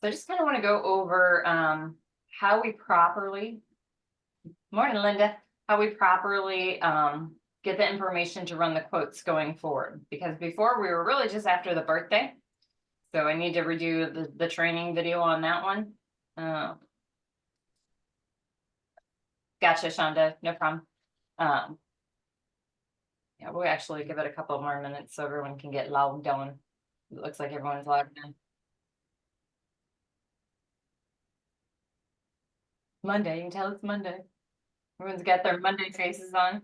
So I just kind of want to go over how we properly, morning Linda, how we properly get the information to run the quotes going forward. Because before we were really just after the birthday. So I need to redo the training video on that one. Gotcha, Shonda, no problem. Yeah, we'll actually give it a couple more minutes so everyone can get logged on. It looks like everyone's logged in. Monday, you can tell it's Monday. Everyone's got their Monday faces on.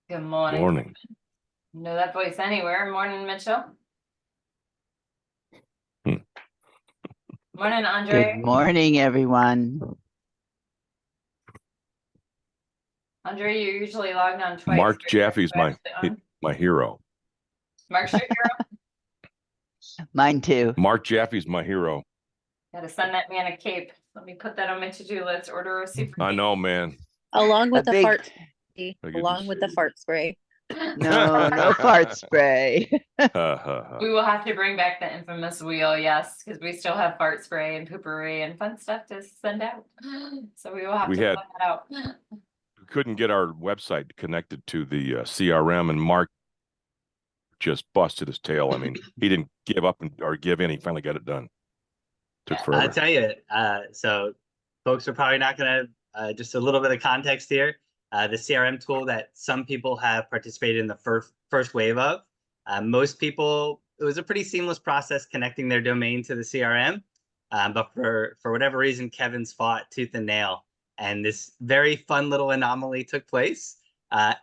Good morning. Morning. Know that voice anywhere. Morning, Mitchell. Morning, Andre. Good morning, everyone. Andre, you're usually logged on twice. Mark Jaffe's my hero. Mark's your hero. Mine too. Mark Jaffe's my hero. Gotta send that man a cape. Let me put that on my to-do list. Order a super I cape. know, man. Along with the big- fart spray. Along with the fart spray. No, no fart spray. We will have to bring back the infamous wheel, yes, because we still have fart spray and poopery and fun stuff to send out. So we will have to put that out. We couldn't get our website connected to the CRM, and Mark just busted his tail. I mean, he didn't give up or give in. He finally got it done. Took forever. I'll tell you, so folks are probably not going to, just a little bit of context here. The CRM tool that some people have participated in the first wave of, most people, it was a pretty seamless process connecting their domain to the CRM. But for whatever reason, Kevin's fought tooth and nail, and this very fun little anomaly took place.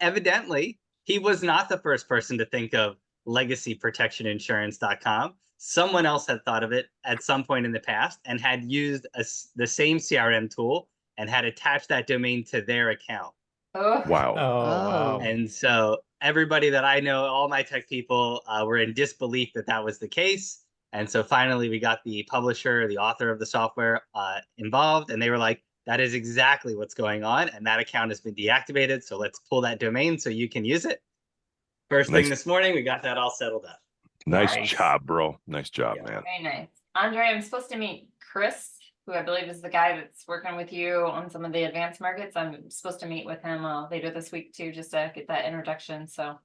Evidently, he was not the first person to think of legacyprotectioninsurance.com. Someone else had thought of it at some point in the past and had used the same CRM tool and had attached that domain to their account. Oh. Wow. Oh. And so everybody that I know, all my tech people, were in disbelief that that was the case. And so finally we got the publisher, the author of the software, involved, and they were like, that is exactly what's going on. And that account has been deactivated. So let's pull that domain so you can use it. First thing this morning, we got that all settled up. Nice job, bro. Nice job, Yeah. man. Very nice. Andre, I'm supposed to meet Chris, who I believe is the guy that's working with you on some of the advanced markets. I'm supposed to meet with him later this week too, just to get that introduction. So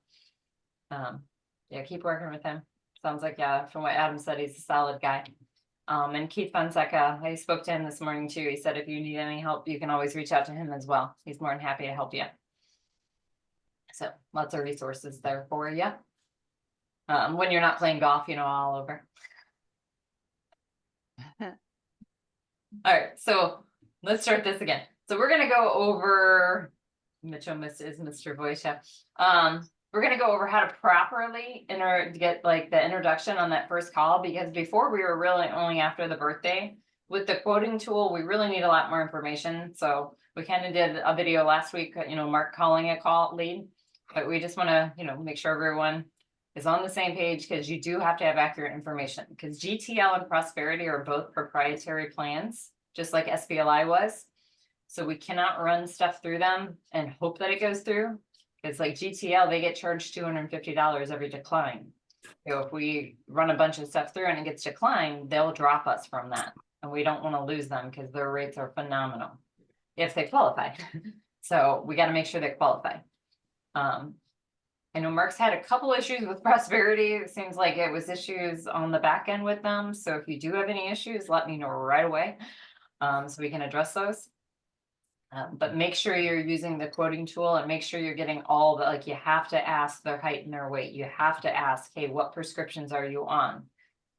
yeah, keep working with him. Sounds like, yeah, from what Adam said, he's a solid guy. And Keith Fonseca, I spoke to him this morning too. He said if you need any help, you can always reach out to him as well. He's more than happy to help you. So lots of resources there for you. When you're not playing golf, you know, all over. All right, so let's start this again. So we're gonna go over, Mitchell is Mr. Voice. We're gonna go over how to properly get like the introduction on that first call, because before we were really only after the birthday. With the quoting tool, we really need a lot more information. So we kind of did a video last week, you know, Mark calling a call lead, but we just want to, you know, make sure everyone is on the same page, because you do have to have accurate information, because GTL and Prosperity are both proprietary plans, just like SBLI was. So we cannot run stuff through them and hope that it goes through. It's like GTL, they get charged $250 every decline. So if we run a bunch of stuff through and it gets declined, they'll drop us from that. And we don't want to lose them because their rates are phenomenal if they qualify. So we got to make sure they qualify. I know Mark's had a couple issues with Prosperity. It seems like it was issues on the back end with them. So if you do have any issues, let me know right away, so we can address those. But make sure you're using the quoting tool, and make sure you're getting all the, like, you have to ask their height and their weight. You have to ask, hey, what prescriptions are you on?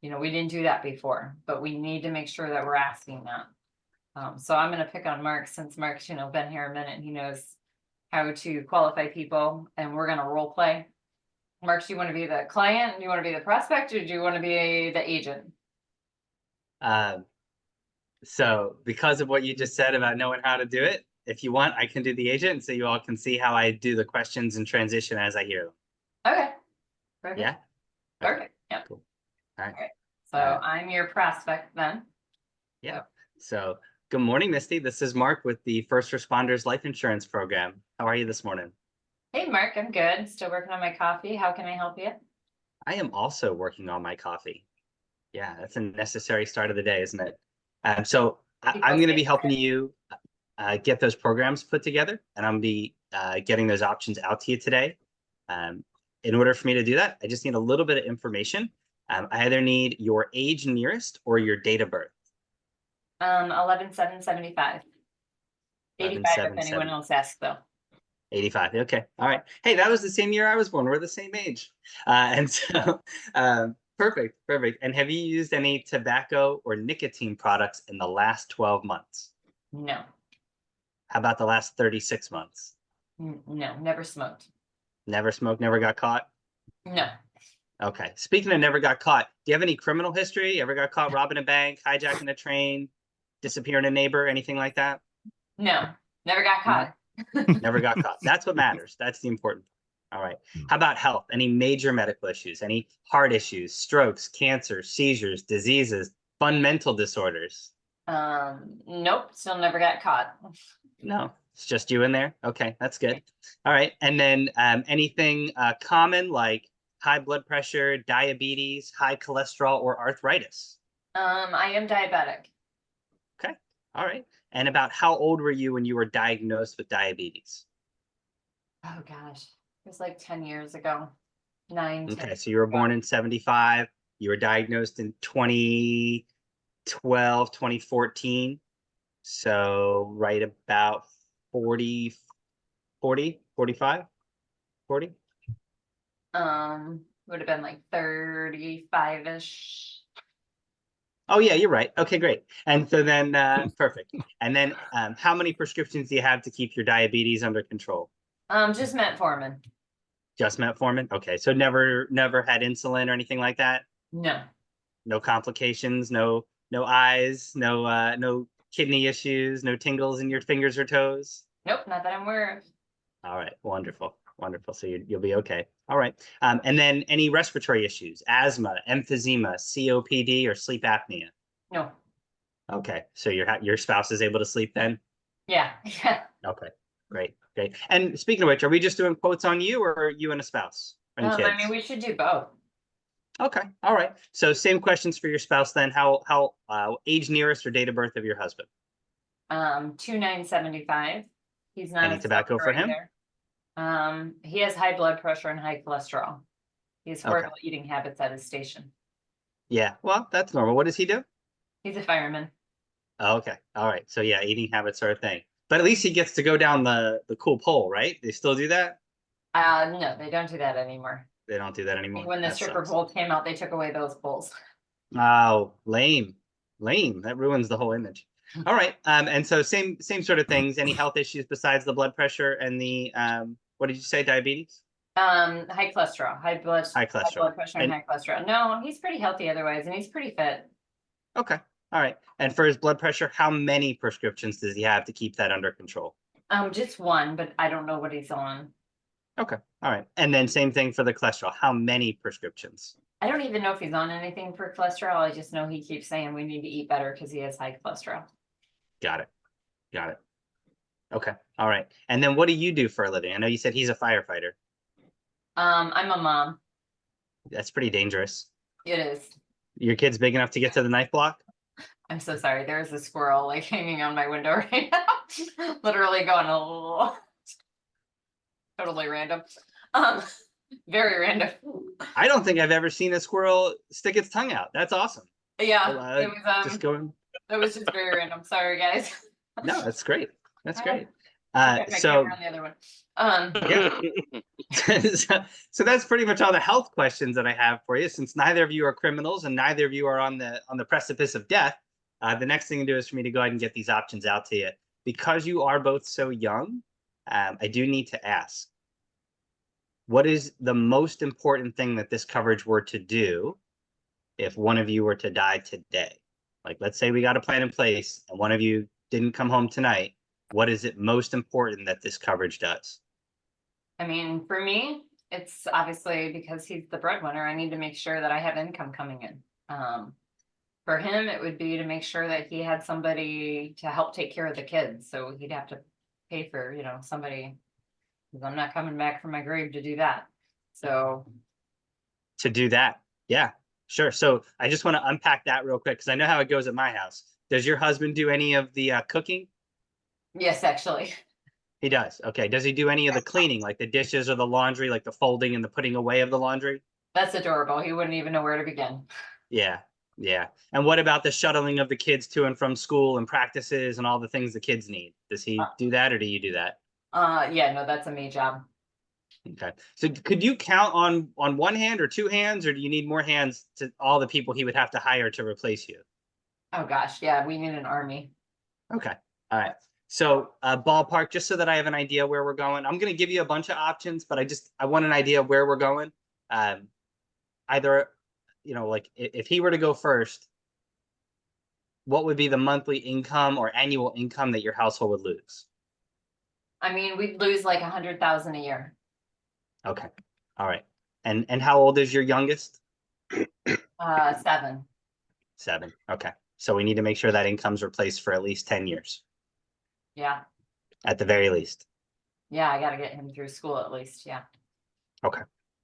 You know, we didn't do that before, but we need to make sure that we're asking that. So I'm going to pick on Mark, since Mark's, you know, been here a minute and he knows how to qualify people, and we're going to role play. Mark, do you want to be the client? Do you want to be the prospect, or do you want to be the agent? So because of what you just said about knowing how to do it, if you want, I can do the agent so you all can see how I do the questions and transition as I hear them. Okay. Perfect. Yeah. Perfect. Yeah. Cool. All right. So I'm your prospect then. Yeah. So good morning, Misty. This is Mark with the First Responders Life Insurance Program. How are you this morning? Hey, Mark, I'm good. Still working on my coffee. How can I help you? I am also working on my coffee. Yeah, that's a necessary start of the day, isn't it? So I'm going to be helping you get those programs put together, and I'm going to be getting those options out to you today. In order for me to do that, I just need a little bit of information. I either need your age nearest or your date of birth. 11/7/75. 85 if 11/7/7. anyone else asks though. 85. Okay. All right. Hey, that was the same year I was born. We're the same age. And so, perfect. Perfect. And have you used any tobacco or nicotine products in the last 12 months? No, How about the last 36 months? no, never smoked. Never smoked, never got caught? No, Okay. Speaking of never got caught, do you have any criminal history? Ever got caught robbing a bank, hijacking a train, disappearing a neighbor, anything like that? no, never got caught. Never got caught. That's what matters. That's the important part. All right. How about health? Any major medical issues? Any heart issues, strokes, cancer, seizures, diseases, fun mental disorders? Nope, still never got caught. No, it's just you in there. Okay, that's good. All right. And then anything common like high blood pressure, diabetes, high cholesterol, or arthritis? I am diabetic. Okay. All right. And about how old were you when you were diagnosed with diabetes? Oh gosh, it was like 10 years ago. 9, 10 Okay, so you were born in 75. You were diagnosed in 2012, 2014. So right about 40, 40, 45, 40. Would have been like 35-ish. Oh yeah, you're right. Okay, great. And so then, perfect. And then how many prescriptions do you have to keep your diabetes under control? Just metformin. Just metformin? Okay, so never had insulin or anything like that? No, No complications, no eyes, no kidney issues, no tingles in your fingers or toes? nope, not that I'm aware of. All right, wonderful, wonderful. So you'll be okay. All right, and then any respiratory issues, asthma, emphysema, COPD, or sleep apnea? No, Okay, so your spouse is able to sleep then? yeah, yeah. Okay, great, great. And speaking of which, are we just doing quotes on you, or are you and a spouse? Any I kids? mean, we should do both. Okay, all right. So same questions for your spouse then. How age nearest or date of birth of your husband? 2/9/75. He's not Any a tobacco smoker for him? either. He has high blood pressure and high cholesterol. He has horrible eating habits at his station. Yeah, well, that's normal. What does he do? He's a fireman. Oh, okay, all right. So yeah, eating habits are a thing. But at least he gets to go down the cool pole, right? They still do that? No, they don't do that anymore. They don't do that I anymore. think when the That stripper sucks. pole came out, they took away those poles. Oh, lame, lame. That ruins the whole image. All right. And so same sort of things. Any health issues besides the blood pressure and the what did you say? Diabetes? High cholesterol, High high cholesterol. blood pressure and And high cholesterol. No, he's pretty healthy otherwise, and he's pretty fit. okay. All right. And for his blood pressure, how many prescriptions does he have to keep that under control? Just one, but I don't know what he's on. Okay. All right. And then same thing for the cholesterol. How many prescriptions? I don't even know if he's on anything for cholesterol. I just know he keeps saying we need to eat better because he has high cholesterol. Got it. Got it. Okay. All right. And then what do you do for a living? I know you said he's a firefighter. I'm a mom. That's pretty dangerous. It is. Your kid's big enough to get to the knife block? I'm so sorry. There's a squirrel like hanging on my window right now. Literally going a little totally random. Very random. I don't think I've ever seen a squirrel stick its tongue out. That's awesome. Yeah, it was Just going. it was just very random. Sorry guys. No, that's great. That's great. Got my So camera on the other one. yeah. So that's pretty much all the health questions that I have for you. Since neither of you are criminals and neither of you are on the precipice of death, the next thing to do is for me to go ahead and get these options out to you. Because you are both so young, I do need to ask, what is the most important thing that this coverage were to do if one of you were to die today? Like, let's say we got a plan in place and one of you didn't come home tonight. What is it most important that this coverage does? I mean, for me, it's obviously because he's the breadwinner. I need to make sure that I have income coming in. For him, it would be to make sure that he had somebody to help take care of the kids. So he'd have to pay for, somebody Cause I'm not coming back from my grave to do that. So, To do that. Yeah, sure. So I just want to unpack that real quick because I know how it goes at my house. Does your husband do any of the cooking? yes, actually. He does. Okay. Does he do any of the cleaning, like the dishes or the laundry, like the folding and the putting away of the laundry? That's adorable. He wouldn't even know where to begin. Yeah. Yeah. And what about the shuttling of the kids to and from school and practices and all the things the kids need? Does he do that or do you do that? Yeah, no, that's a me job. Okay. So could you count on one hand or two hands, or do you need more hands to all the people he would have to hire to replace you? Oh gosh, yeah, we need an army. Okay. All right. So ballpark, just so that I have an idea where we're going. I'm going to give you a bunch of options, but I want an idea of where we're going. Either, like if he were to go first, what would be the monthly income or annual income that your household would lose? I mean, we'd lose like 100,000 a year. Okay. All right. And how old is your youngest? 7. 7. Okay. So we need to make sure that income's replaced for at least 10 years, Yeah, at the very least. yeah, I gotta get him through school at least, yeah. Okay.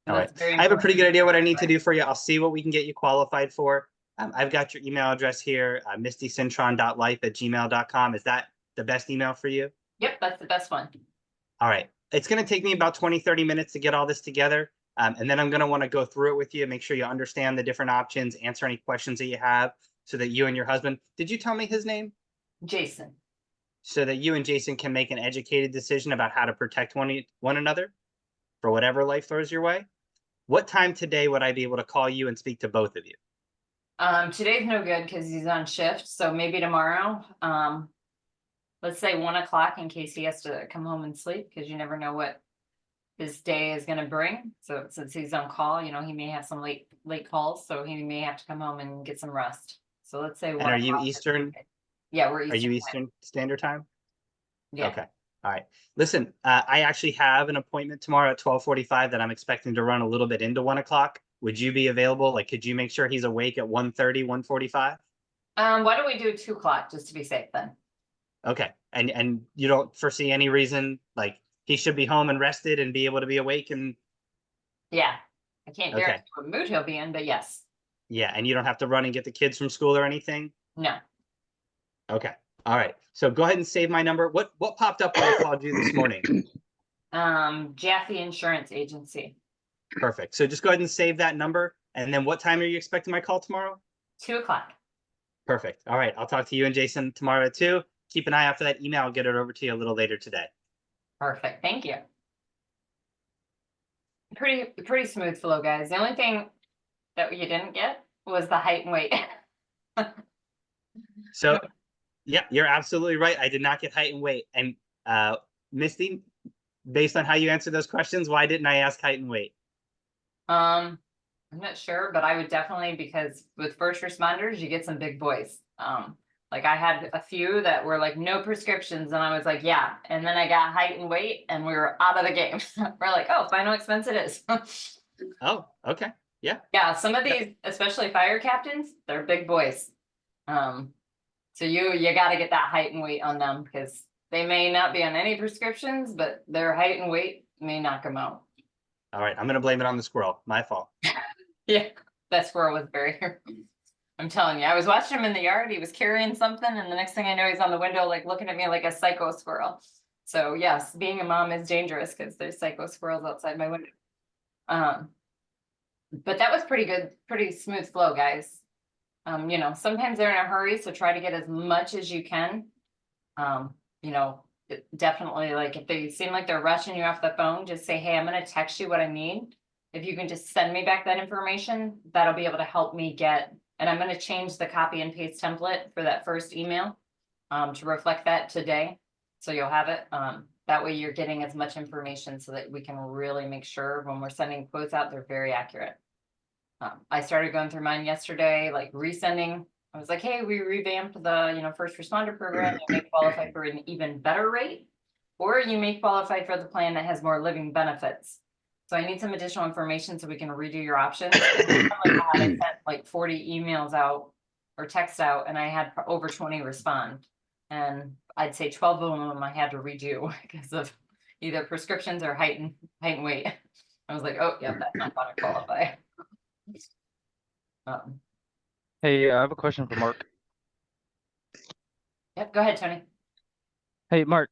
And All that's right. very I have a pretty good important. idea what I need to do for you. I'll see what we can get you qualified for. I've got your email address here, mistycintron.life@gmail.com. Is that the best email for you? Yep, that's the best one. All right. It's going to take me about 20-30 minutes to get all this together. And then I'm going to want to go through it with you, make sure you understand the different options, answer any questions that you have so that you and your husband, did you tell me his name? Jason. So that you and Jason can make an educated decision about how to protect one another for whatever life throws your way. What time today would I be able to call you and speak to both of you? Today's no good because he's on shift, so maybe tomorrow. Let's say 1 o'clock in case he has to come home and sleep, because you never know what his day is gonna bring. So since he's on call, he may have some late calls, so he may have to come home and get some rest. So let's say And 1 are you o'clock. Eastern? Yeah, we're Are Eastern. you time. Eastern Standard Time? Yeah. Okay. All right. Listen, I actually have an appointment tomorrow at 12:45 that I'm expecting to run a little bit into 1 o'clock. Would you be available? Like, could you make sure he's awake at 1:30, 1:45? Why don't we do 2 o'clock just to be safe then? Okay. And you don't foresee any reason, like he should be home and rested and be able to be awake and Yeah. I can't Okay. guarantee what mood he'll be in, but yes. yeah, and you don't have to run and get the kids from school or anything? No. Okay. All right. So go ahead and save my number. What popped up when I called you this morning? Jaffe Insurance Agency. Perfect. So just go ahead and save that number. And then what time are you expecting my call tomorrow? 2 o'clock. Perfect. All right. I'll talk to you and Jason tomorrow at 2. Keep an eye out for that email. I'll get it over to you a little later today. Perfect. Thank you. Pretty smooth flow, guys. The only thing that you didn't get was the height and weight. So yeah, you're absolutely right. I did not get height and weight. And Misty, based on how you answered those questions, why didn't I ask height and weight? I'm not sure, but I would definitely, because with first responders, you get some big boys. Like I had a few that were like no prescriptions, and I was like, yeah. And then I got height and weight, and we were out of the game. We're like, oh, final expense it is. Oh, okay. Yeah. Yeah, some of these, especially fire captains, they're big boys. So you got to get that height and weight on them, because they may not be on any prescriptions, but their height and weight may knock them out. All right. I'm going to blame it on the squirrel. My fault. Yeah, that squirrel was very. I'm telling you, I was watching him in the yard. He was carrying something, and the next thing I know, he's on the window, like looking at me like a psycho squirrel. So yes, being a mom is dangerous because there's psycho squirrels outside my window. But that was pretty good, pretty smooth flow, guys. Sometimes they're in a hurry, so try to get as much as you can. Definitely, like if they seem like they're rushing you off the phone, just say, hey, I'm going to text you what I need. If you can just send me back that information, that'll be able to help me get, and I'm going to change the copy and paste template for that first email to reflect that today. So you'll have it. That way you're getting as much information so that we can really make sure when we're sending quotes out, they're very accurate. I started going through mine yesterday, like resending. I was like, hey, we revamped the, first responder program. You may qualify for an even better rate, or you may qualify for the plan that has more living benefits. So I need some additional information so we can redo your options. I sent like 40 emails out or text out, and I had over 20 respond. And I'd say 12 of them I had to redo because of either prescriptions or height and weight. I was like, oh, yeah, that's not gonna qualify. Um, Hey, I have a question for Mark. Yep, go ahead, Tony. Hey, Mark,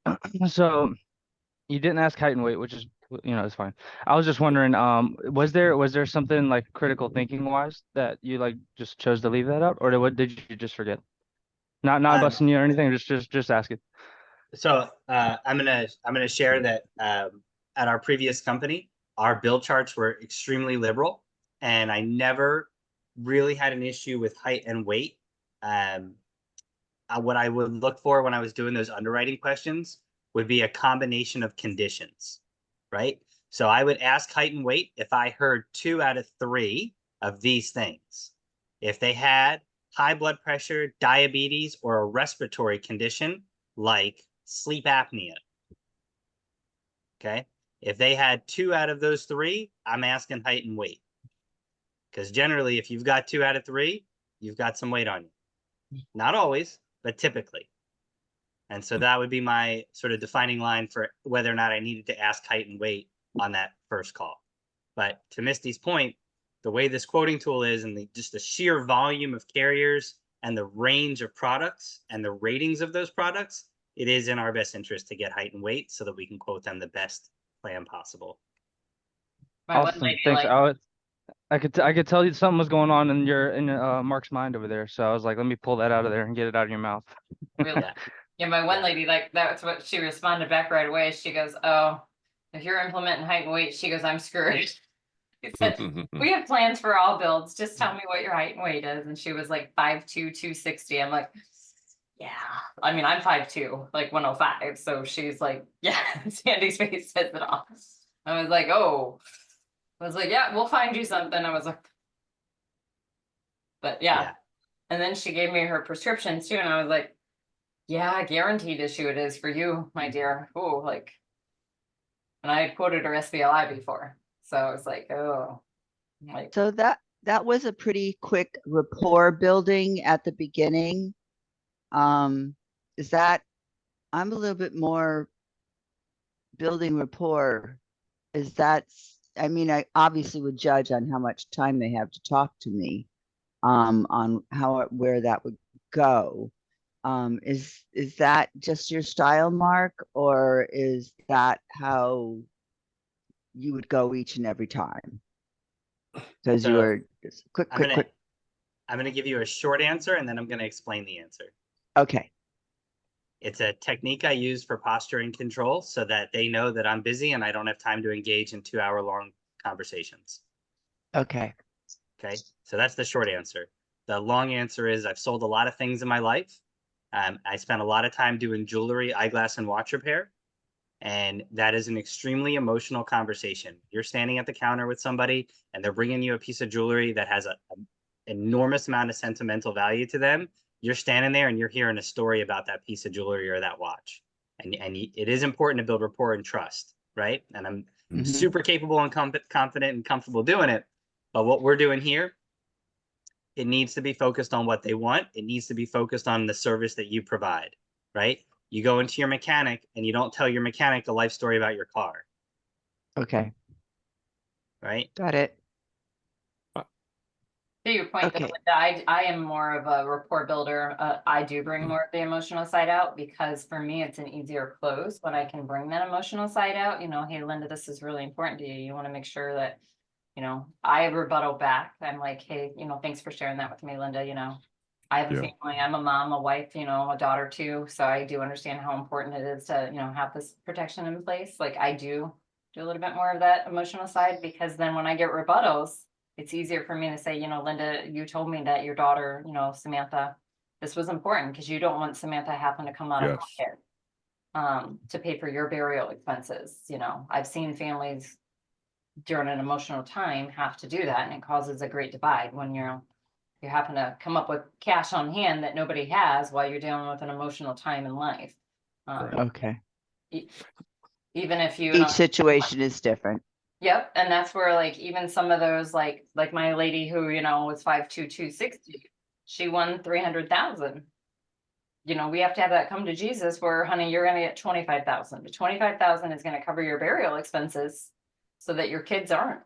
so you didn't ask height and weight, which is, it's fine. I was just wondering, was there something like critical thinking wise that you like just chose to leave that out, or what did you just forget? Not Um, busting you or anything, just asking. So I'm gonna share that at our previous company, our build charts were extremely liberal, and I never really had an issue with height and weight. What I would look for when I was doing those underwriting questions would be a combination of conditions, right? So I would ask height and weight if I heard 2 out of 3 of these things. If they had high blood pressure, diabetes, or a respiratory condition like sleep apnea. Okay. If they had 2 out of those 3, I'm asking height and weight. Because generally, if you've got 2 out of 3, you've got some weight on you. Not always, but typically. And so that would be my sort of defining line for whether or not I needed to ask height and weight on that first call. But to Misty's point, the way this quoting tool is and just the sheer volume of carriers and the range of products and the ratings of those products, it is in our best interest to get height and weight so that we can quote them the best plan possible. My one Awesome, lady, thanks. like, I could tell you something was going on in Mark's mind over there, so I was like, let me pull that out of there and get it out of your mouth. really, Yeah. yeah, my one Yeah. lady, like, that's what she responded back right away. She goes, oh, if you're implementing height and weight, she goes, I'm screwed. She said, we have plans for all builds. Just tell me what your height and weight is. And she was like 5'2", 260. I'm like, yeah. I mean, I'm 5'2", like 105. So she's like, yeah, Sandy's face says it all. I was like, oh. I was like, yeah, we'll find you something. I was like, but yeah. Yeah. And then she gave me her prescriptions too. And I was like, yeah, guaranteed issue it is for you, my dear. Oh, like, and I had quoted her SBLI before. So I was like, oh, like, So that was a pretty quick rapport building at the beginning. Is that, I'm a little bit more building rapport. Is that, I mean, I obviously would judge on how much time they have to talk to me, on where that would go. Is that just your style, Mark, or is that how you would go each and every time? Because you So were just quick. I'm gonna give you a short answer and then I'm gonna explain the answer. Okay. It's a technique I use for posture and control so that they know that I'm busy and I don't have time to engage in 2-hour-long conversations. Okay. Okay, so that's the short answer. The long answer is I've sold a lot of things in my life. I spent a lot of time doing jewelry, eyeglass, and watch repair. And that is an extremely emotional conversation. You're standing at the counter with somebody and they're bringing you a piece of jewelry that has an enormous amount of sentimental value to them. You're standing there and you're hearing a story about that piece of jewelry or that watch. And it is important to build rapport and trust, right? And I'm Mhm. super capable and confident and comfortable doing it. But what we're doing here, it needs to be focused on what they want. It needs to be focused on the service that you provide, right? You go into your mechanic and you don't tell your mechanic the life story about your car, Okay. right? Got it. to your point, though, Okay. Linda, I am more of a rapport builder. I do bring more of the emotional side out because for me, it's an easier close when I can bring that emotional side out. You know, hey, Linda, this is really important to you. You want to make sure that, you know, I rebuttal back. I'm like, hey, you know, thanks for sharing that with me, Linda. You know, I have a Yeah. family. I'm a mom, a wife, you know, a daughter too. So I do understand how important it is to, you know, have this protection in place. Like I do a little bit more of that emotional side because then when I get rebuttals, it's easier for me to say, you know, Linda, you told me that your daughter, you know, Samantha, this was important because you don't want Samantha having to come out of Yes. pocket to pay for your burial expenses. You know, I've seen families during an emotional time have to do that, and it causes a great divide when you happen to come up with cash on hand that nobody has while you're dealing with an emotional time in life. Right. Okay. Even if you Each know, situation is different. yep, and that's where like even some of those like my lady who, you know, was 5'2", 260, she won 300,000. you know, we have to have that come to Jesus where, honey, you're gonna get 25,000. The 25,000 is gonna cover your burial expenses so that your kids aren't.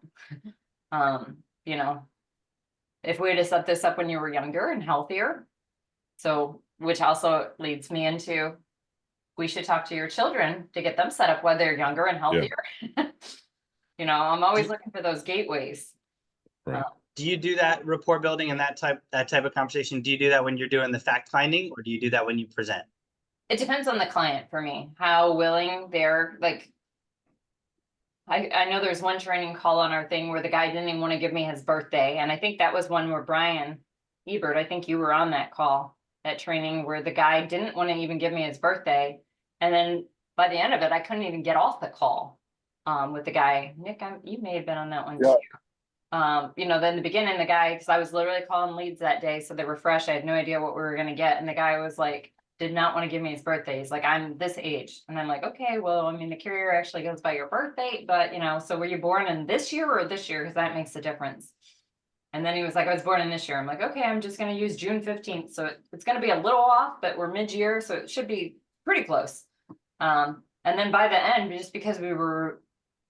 You know, if we had set this up when you were younger and healthier, so, which also leads me into, we should talk to your children to get them set up while they're younger and healthier. You know, I'm always looking for those gateways. Right. Do you do that rapport building and that type of conversation? Do you do that when you're doing the fact finding, or do you do that when you present? It depends on the client for me, how willing they're like. I know there's one training call on our thing where the guy didn't even want to give me his birthday. And I think that was one where Brian Ebert, I think you were on that call, that training where the guy didn't want to even give me his birthday. And then by the end of it, I couldn't even get off the call with the guy. Nick, you may have been on that one too. You know, then the beginning, the guy, because I was literally calling leads that day, so they were fresh. I had no idea what we were going to get. And the guy was like, did not want to give me his birthday. He's like, I'm this age. And I'm like, okay, well, I mean, the carrier actually goes by your birthday, but you know, so were you born in this year or this year? Because that makes a difference. And then he was like, I was born in this year. I'm like, okay, I'm just going to use June 15th. So it's going to be a little off, but we're mid-year, so it should be pretty close. And then by the end, just because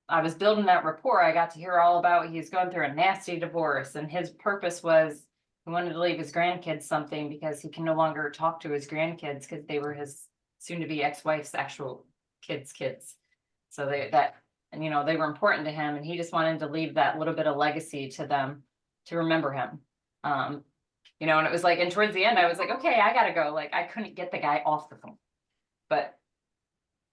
I was building that rapport, I got to hear all about he's going through a nasty divorce, and his purpose was he wanted to leave his grandkids something because he can no longer talk to his grandkids because they were his soon-to-be ex-wife's actual kids. So and you know, they were important to him, and he just wanted to leave that little bit of legacy to them to remember him. You know, and it was like, and towards the end, I was like, okay, I gotta go. Like, I couldn't get the guy off the phone, but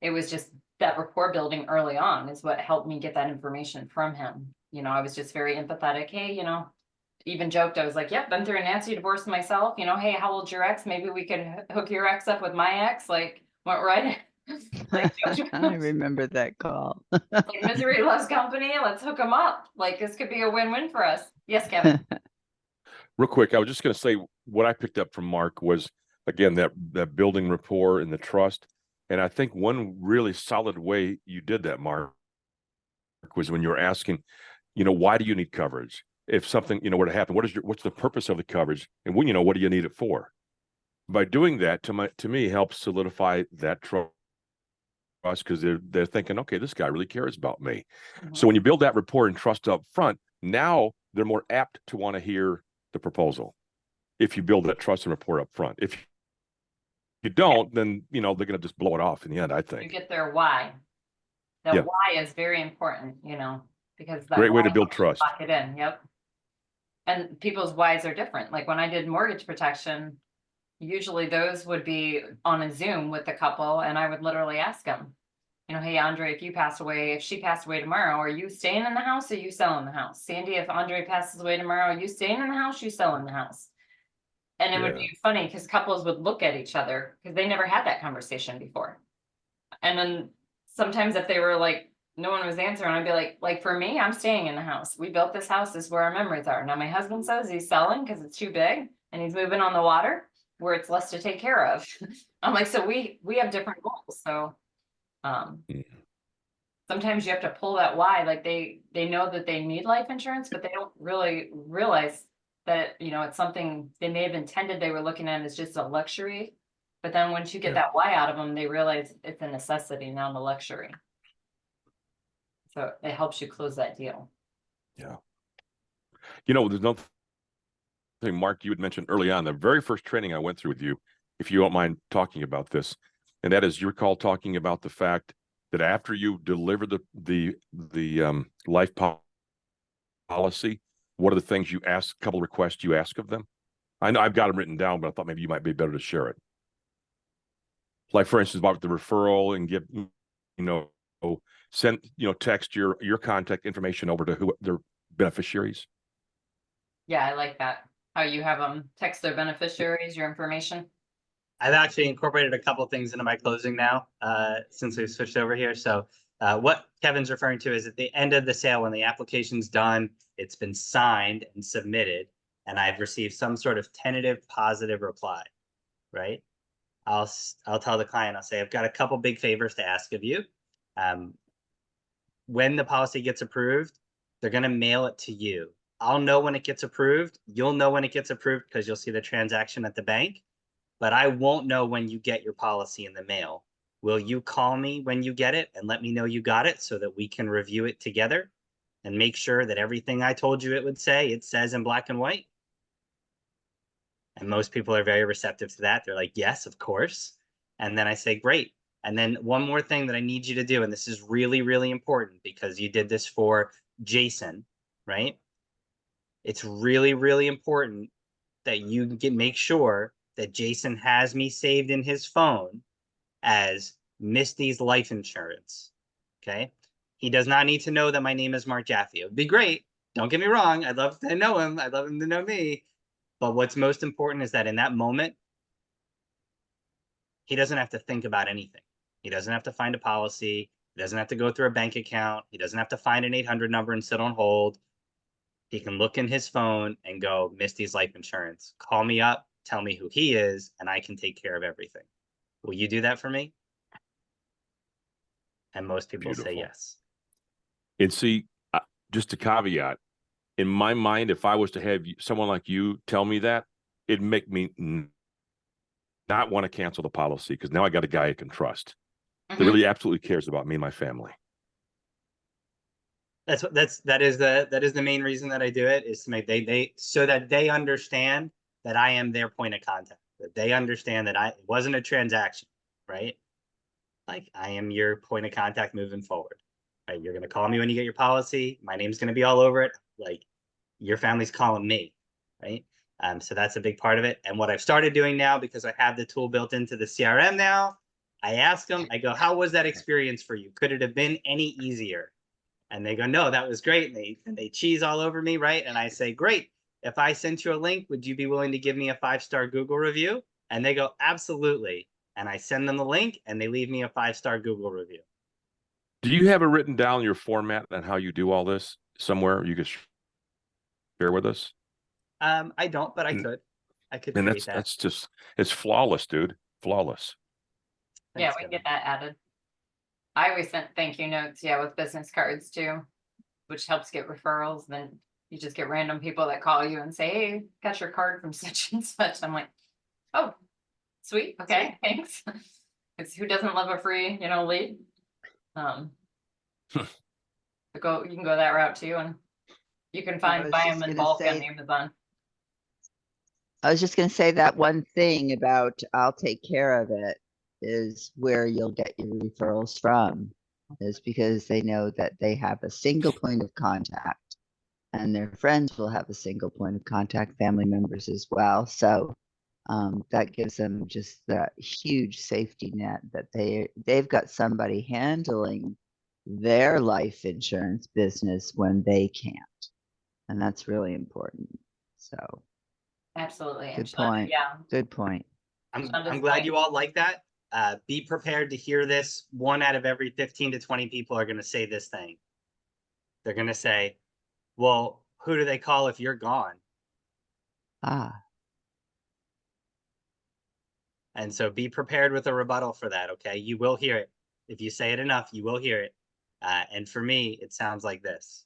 it was just that rapport building early on is what helped me get that information from him. You know, I was just very empathetic. Hey, you know, even joked, I was like, yep, been through a nasty divorce myself. You know, hey, how old's your ex? Maybe we could hook your ex up with my ex. Like, went right. Like, I remember that call. like, misery loves company. Let's hook them up. Like, this could be a win-win for us. Yes, Kevin. Real quick, I was just going to say what I picked up from Mark was, again, that building rapport and the trust. And I think one really solid way you did that, Mark, was when you were asking, you know, why do you need coverage? If something, you know, were to happen, what's the purpose of the coverage? And when, you know, what do you need it for? By doing that, to me, helps solidify that trust, because they're thinking, okay, this guy really cares about me. So when you build that rapport and trust up front, now they're more apt to want to hear the proposal. If you build that trust and rapport up front, if you don't, then, you know, they're going to just blow it off in the end, I You think. get their why. The Yeah. why is very important, you know, because that Great way to why build helps you trust. lock it in. Yep. And people's whys are different. Like when I did mortgage protection, usually those would be on a Zoom with the couple, and I would literally ask them, you know, hey, Andre, if she passed away tomorrow, are you staying in the house or you selling the house? Sandy, if Andre passes away tomorrow, are you staying in the house, you selling the house? And it would be funny because couples would look at each other because they never had that conversation before. And then sometimes if they were like, no one was answering, I'd be like for me, I'm staying in the house. We built this house, this is where our memories are. Now my husband says he's selling because it's too big and he's moving on the water where it's less to take care of. I'm like, so we have different goals. So sometimes you have to pull that why, like they know that they need life insurance, but they don't really realize that, you know, it's something they may have intended they were looking at as just a luxury. But then once you get that why out of them, they realize it's a necessity, not a luxury. So it helps you close that deal. Yeah. You know, there's nothing, Mark, you had mentioned early on, the very first training I went through with you, if you don't mind talking about this, and that is you recall talking about the fact that after you deliver the life policy, what are the things you ask, a couple of requests you ask of them? I know I've got them written down, but I thought maybe you might be better to share it. Like, for instance, about the referral, and give, you know, send, you know, text your contact information over to who their beneficiaries. Yeah, I like that. How you have them text their beneficiaries, your information. I've actually incorporated a couple things into my closing now, since we've switched over here. So what Kevin's referring to is at the end of the sale, when the application's done, it's been signed and submitted, and I've received some sort of tentative positive reply, right? I'll tell the client, I'll say, I've got a couple big favors to ask of you. When the policy gets approved, they're going to mail it to you. I'll know when it gets approved. You'll know when it gets approved because you'll see the transaction at the bank. but I won't know when you get your policy in the mail. Will you call me when you get it and let me know you got it so that we can review it together and make sure that everything I told you it would say, it says in black and white? And most people are very receptive to that. They're like, yes, of course. And then I say, great. And then one more thing that I need you to do, and this is really, really important because you did this for Jason, right? It's really, really important that you make sure that Jason has me saved in his phone as Misty's life insurance. Okay. He does not need to know that my name is Mark Jaffe. It would be great. Don't get me wrong. I'd love to know him. I'd love him to know me. But what's most important is that in that moment, he doesn't have to think about anything. He doesn't have to find a policy. He doesn't have to go through a bank account. He doesn't have to find an 800 number and sit on hold. He can look in his phone and go, Misty's life insurance. Call me up, tell me who he is, and I can take care of everything. Will you do that for me? And most people say Beautiful. yes. And see, just a caveat, in my mind, if I was to have someone like you tell me that, it'd make me not want to cancel the policy because now I got a guy I can trust that really absolutely cares about me and my family. That is the main reason that I do it, is to make so that they understand that I am their point of contact, that they understand that it wasn't a transaction, right? Like, I am your point of contact moving forward. Right? You're gonna call me when you get your policy. My name's gonna be all over it. Like, your family's calling me, right? So that's a big part of it. And what I've started doing now, because I have the tool built into the CRM now, I ask them, I go, how was that experience for you? Could it have been any easier? And they go, no, that was great. And they cheese all over me, right? And I say, great. If I sent you a link, would you be willing to give me a 5-star Google review? And they go, absolutely. And I send them the link and they leave me a 5-star Google review. Do you have it written down your format and how you do all this somewhere you could share with us? I don't, but I could. I could And create that. that's just, it's flawless, dude. Flawless. Yeah, Thanks, we can Kevin. get that added. I always sent thank you notes, yeah, with business cards too, which helps get referrals. Then you just get random people that call you and say, hey, got your card from such and such. I'm like, oh, sweet, okay, thanks. Because who doesn't love a free, lead? You can go that route too, and you can buy them in bulk on Amazon. I was just gonna say that one thing about I'll take care of it is where you'll get your referrals from, is because they know that they have a single point of contact and their friends will have a single point of contact, family members as well. So that gives them just that huge safety net that they've got somebody handling their life insurance business when they can't. And that's really important. So Absolutely. good point. Yeah. Good point. I'm glad you all like that. Be prepared to hear this. 1 out of every 15 to 20 people are going to say this thing. They're going to say, well, who do they call if you're gone? Ah, And so be prepared with a rebuttal for that. Okay. You will hear it. If you say it enough, you will hear it. And for me, it sounds like this.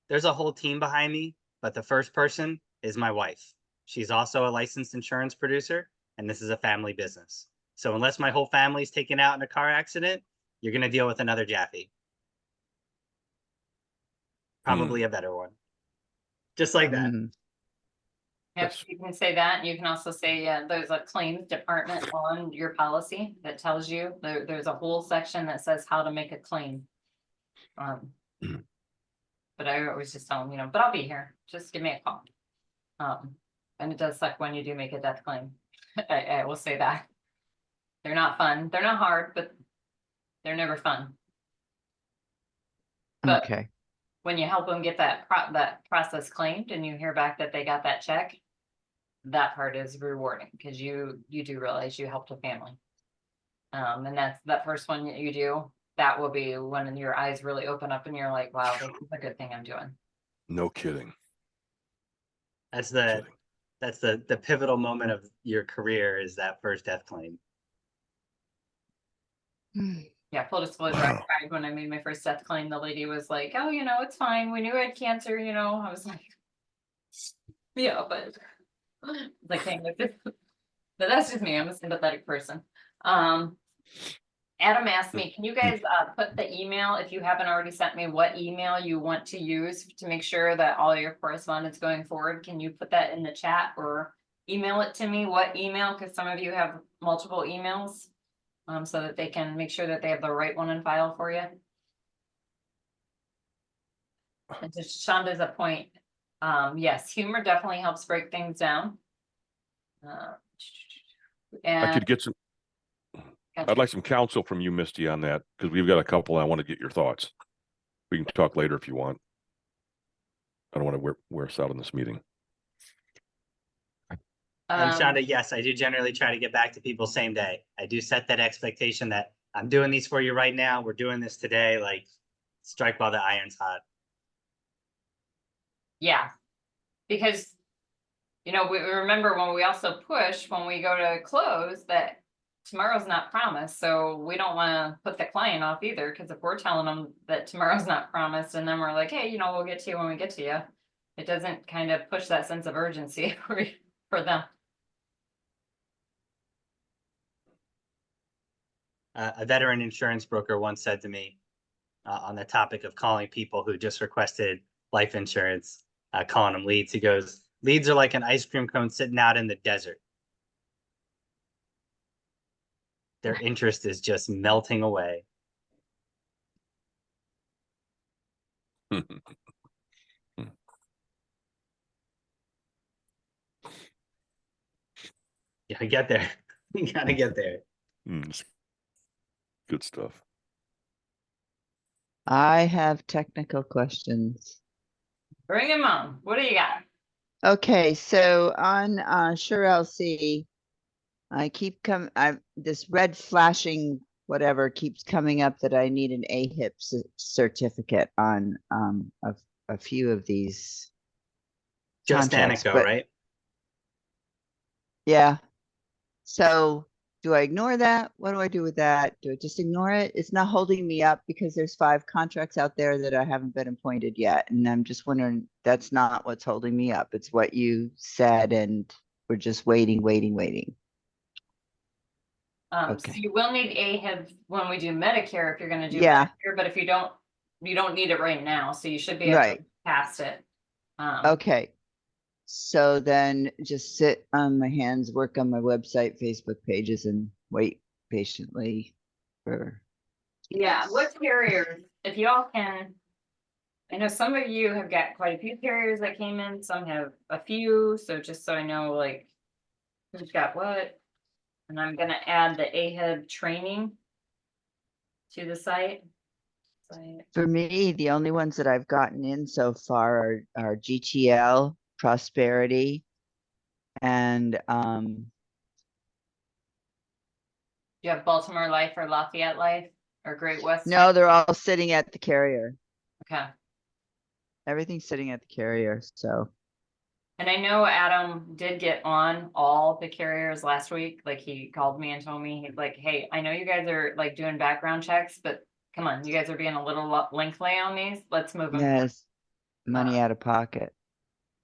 There's a whole team behind me, but the first person is my wife. She's also a licensed insurance producer, and this is a family business. So unless my whole family's taken out in a car accident, you're going to deal with another Jaffe. Probably a better one. Just like that. mm, Yep, you can say that. You can also say, there's a claims department on your policy that tells you, there's a whole section that says how to make a claim. But I always just tell them, but I'll be here. Just give me a call. And it does suck when you do make a death claim. I will say that. They're not fun. They're not hard, but they're never fun. But okay. when you help them get that process claimed and you hear back that they got that check, that part is rewarding because you do realize you helped a family. And that's that first one you do. That will be when your eyes really open up and you're like, wow, this is a good thing I'm doing. No kidding. That's the pivotal moment of your career, is that first death claim. Yeah, full disclosure, I cried when I made my first death claim. The lady was like, oh, it's fine. We knew I had cancer, I was like, yeah, but like, But that's just me. I'm a sympathetic person. Adam asked me, can you guys put the email, if you haven't already sent me what email you want to use to make sure that all your correspondence going forward, can you put that in the chat or email it to me? What email? Because some of you have multiple emails. So that they can make sure that they have the right one in file for you. And to Shonda's point, yes, humor definitely helps break things down. I And could get some, I'd like some counsel from you, Misty, on that, because we've got a couple. I want to get your thoughts. We can talk later if you want. I don't want to wear us out in this meeting. And Shonda, yes, I do generally try to get back to people same day. I do set that expectation that I'm doing these for you right now. We're doing this today, like strike while the iron's hot. yeah, because, you know, we remember when we also push, when we go to close, that tomorrow's not promised. So we don't want to put the client off either, because if we're telling them that tomorrow's not promised and then we're like, hey, you know, we'll get to you when we get to you, it doesn't kind of push that sense of urgency for them. A veteran insurance broker once said to me on the topic of calling people who just requested life insurance, calling them leads. He goes, leads are like an ice cream cone sitting out in the desert. Their interest is just melting away. Yeah, get there. You gotta get there. Good stuff. I have technical questions. Bring him on. What do you got? Okay, so on Sure LC, I keep this red flashing whatever keeps coming up that I need an AHIP certificate on a few of these Just contracts, Anico, but- right? Yeah. So do I ignore that? What do I do with that? Do I just ignore it? It's not holding me up because there's 5 contracts out there that I haven't been appointed yet. And I'm just wondering, that's not what's holding me up. It's what you said, and we're just waiting. So Okay. you will need AHIP when we do Medicare, if you're gonna do Yeah. Medicare, but if you don't need it right now, so you should be able Right. to pass it. Okay. So then just sit on my hands, work on my website, Facebook pages, and wait patiently for. Yeah, what carriers, if y'all can, I know some of you have got quite a few carriers that came in, some have a few, so just so I know, like, who's got what. And I'm gonna add the AHIP training to the site. For me, the only ones that I've gotten in so far are GTL, Prosperity, and You have Baltimore Life or Lafayette Life or Great West? no, they're all sitting at the carrier. Okay. Everything's sitting at the carrier, so. And I know Adam did get on all the carriers last week. Like, he called me and told me, he's like, hey, I know you guys are like doing background checks, but come on, you guys are being a little lengthy on these. Let's move them. Yes, money out of pocket.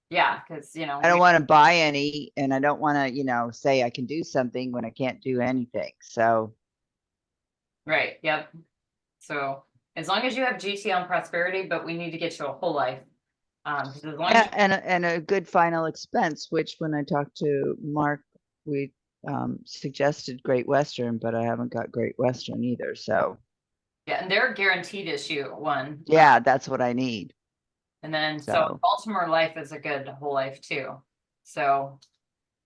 Yeah, because, you know, I don't want to buy any, and I don't want to, say I can do something when I can't do anything. So, right, yep. So as long as you have GTL and Prosperity, but we need to get you a whole life. 'Cause as long as yeah, and a good final expense, which when I talked to Mark, we suggested Great Western, but I haven't got Great Western either. So, yeah, and they're guaranteed issue one. yeah, that's what I need. And then, so So. Baltimore Life is a good whole life too. So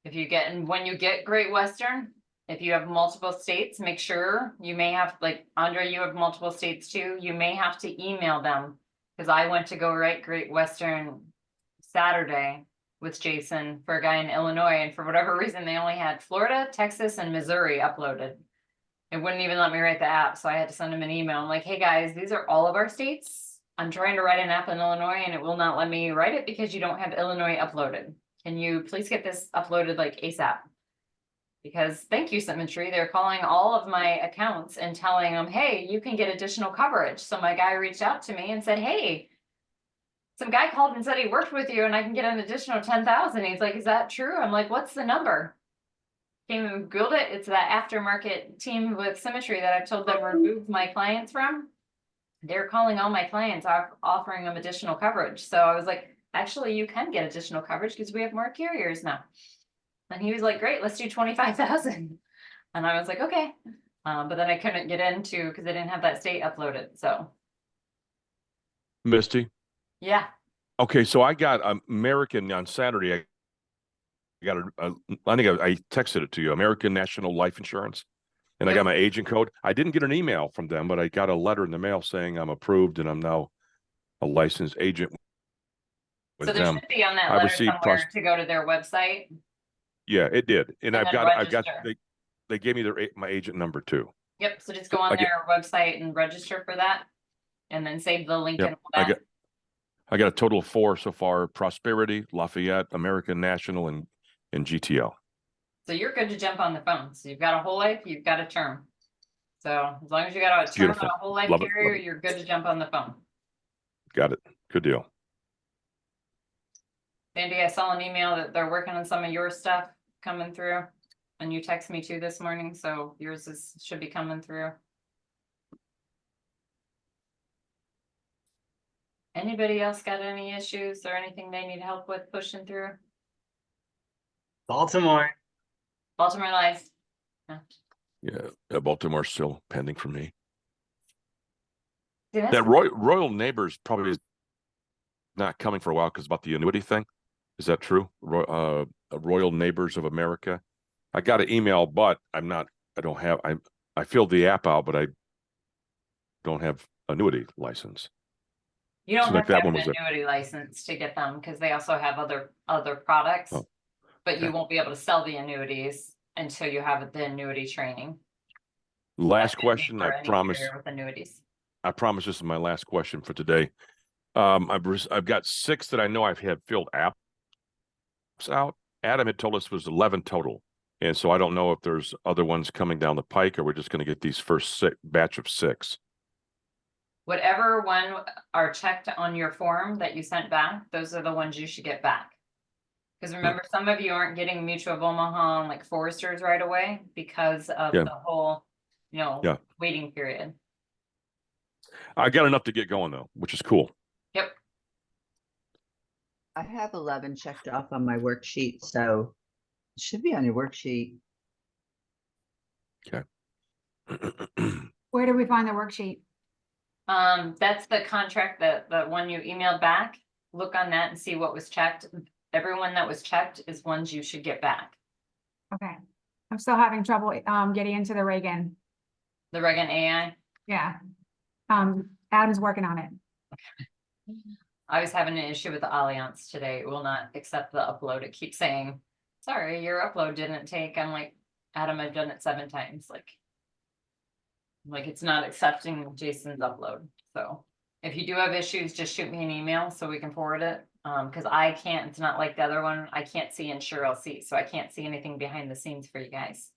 if you get, and when you get Great Western, if you have multiple states, make sure you may have, like, Andre, you have multiple states too, you may have to email them. Cause I went to go write Great Western Saturday with Jason for a guy in Illinois, and for whatever reason, they only had Florida, Texas, and Missouri uploaded. It wouldn't even let me write the app, so I had to send him an email. I'm like, hey guys, these are all of our states. I'm trying to write an app in Illinois and it will not let me write it because you don't have Illinois uploaded. Can you please get this uploaded like ASAP? Because thank you, Symmetry. They're calling all of my accounts and telling them, hey, you can get additional coverage. So my guy reached out to me and said, hey, some guy called and said he worked with you and I can get an additional 10,000. He's like, is that true? I'm like, what's the number? came and Googled it. It's that aftermarket team with Symmetry that I've told them remove my clients from. They're calling all my clients, offering them additional coverage. So I was like, actually, you can get additional coverage because we have more carriers now. And he was like, great, let's do 25,000. And I was like, okay. But then I couldn't get into because I didn't have that state uploaded. So Misty. yeah. Okay, so I got American on Saturday. I got I think I texted it to you, American National Life Insurance. And I got my agent code. I didn't get an email from them, but I got a letter in the mail saying I'm approved and I'm now a licensed agent with So there them. should be on that I letter received somewhere to go to their website. Yeah, it did. And And I've then got register. they gave me my agent number too. Yep, so just go on their website and register for that. And then save the link and Yep, all that. I got a total of 4 so far: Prosperity, Lafayette, American National, and GTL. So you're good to jump on the phone. So you've got a whole life, you've got a term. So as long as you got a term Beautiful. on a whole life Love it, carrier, love it. you're good to jump on the phone. Got it. Good deal. Sandy, I saw an email that they're working on some of your stuff coming through. And you text me too this morning, so yours should be coming through. Anybody else got any issues or anything they need help with pushing through? Baltimore. Baltimore Life. Yeah, Baltimore's still pending for me. See, that's That Royal Neighbors probably is not coming for a while because about the annuity thing. Is that true? Royal Neighbors of America. I got an email, but I filled the app out, but I don't have annuity license. You don't So, have like, to that have one an was annuity license to get them because they also have other products. Oh, But you okay. won't be able to sell the annuities until you have the annuity training. Last That's it question, for I any promise. carrier with annuities. I promise this is my last question for today. I've got 6 that I know I've had filled apps out. Adam had told us it was 11 total. And so I don't know if there's other ones coming down the pike or we're just going to get these first batch of 6. Whatever one are checked on your form that you sent back, those are the ones you should get back. Because remember, some of you aren't getting Mutual of Omaha and like Foresters right away because of Yeah. the whole, Yeah. waiting period. I got enough to get going though, which is cool. Yep. I have 11 checked off on my worksheet, so it should be on your worksheet. Okay. Where do we find the worksheet? That's the contract the one you emailed back. Look on that and see what was checked. Everyone that was checked is ones you should get back. Okay, I'm still having trouble getting into the Reagan. The Reagan AI. Yeah. Adam's working on it. I was having an issue with the Alliance today. It will not accept the upload. It keeps saying, sorry, your upload didn't take. I'm like, Adam, I've done it 7 times. Like it's not accepting Jason's upload. So if you do have issues, just shoot me an email so we can forward it. Because I can't, it's not like the other one. I can't see Insure LC, so I can't see anything behind the scenes for you guys.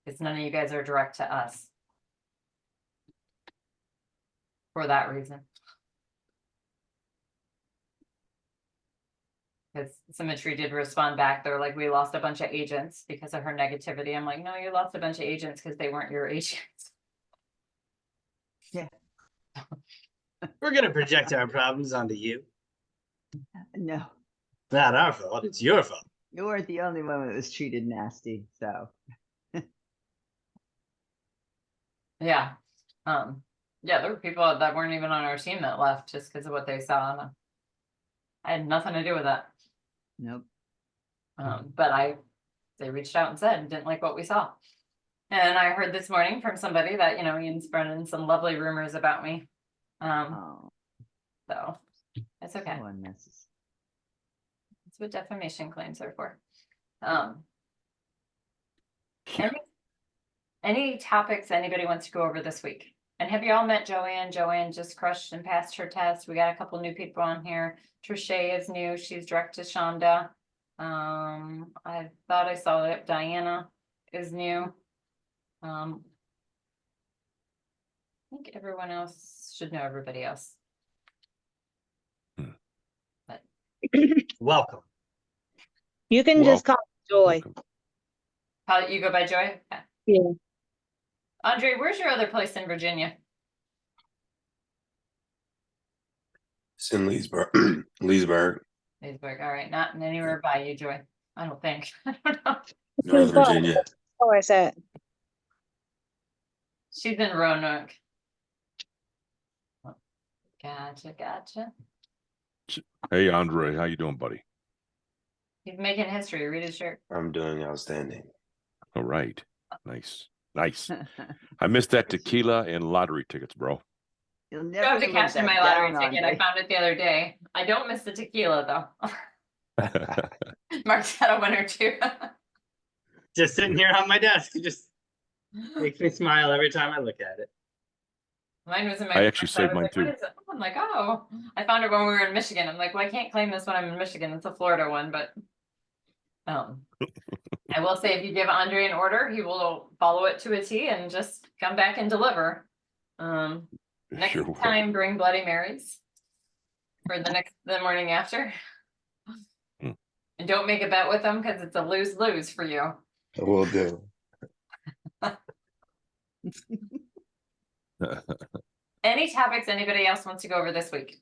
Because none of you guys are direct to us. For that reason. Because Symmetry did respond back. They're like, we lost a bunch of agents because of her negativity. I'm like, no, you lost a bunch of agents because they weren't your agents. Yeah. We're gonna project our problems onto you. No, Not our fault. It's your fault. you weren't the only one that was treated nasty, so. Yeah. Yeah, there were people that weren't even on our team that left just because of what they saw. I had nothing to do with that. Nope. But they reached out and said, didn't like what we saw. And I heard this morning from somebody that, Ian's spreading some lovely rumors about me. Oh, So it's okay. so unnecessary. That's what defamation claims are for. Any topics anybody wants to go over this week? And have you all met Joanne? Joanne just crushed and passed her test. We got a couple new people on here. Trisha is new. She's direct to Shonda. I thought I saw it. Diana is new. I think everyone else should know everybody else. Welcome. You can just call me Joy. Welcome. How you go by Joy? Okay. Yeah. Andre, where's your other place in Virginia? It's in Leesburg. Leesburg, Leesburg. All right, not anywhere by you, Joy. I don't think. I don't know. Northern Virginia. Oh, I said. She's in Roanoke. Gotcha. Hey, Andre, how you doing, buddy? He's making history. Read his shirt. I'm doing outstanding. All right. Nice. I missed that tequila and lottery tickets, bro. You'll I never have to live cash in that my lottery down, ticket. I Andre. found it the other day. I don't miss the tequila though. Mark's had a winner too. Just sitting here on my desk. It just makes me smile every time I look at it. Mine was in my. I actually purse. saved was mine like, too. What is it? I'm like, oh, I found it when we were in Michigan. I'm like, well, I can't claim this when I'm in Michigan. It's a Florida one, but I will say if you give Andre an order, he will follow it to a T and just come back and deliver. Next Sure will. time, bring Bloody Marys for the morning after. Hmm. And don't make a bet with them because it's a lose-lose for you. I will do. Any topics anybody else wants to go over this week?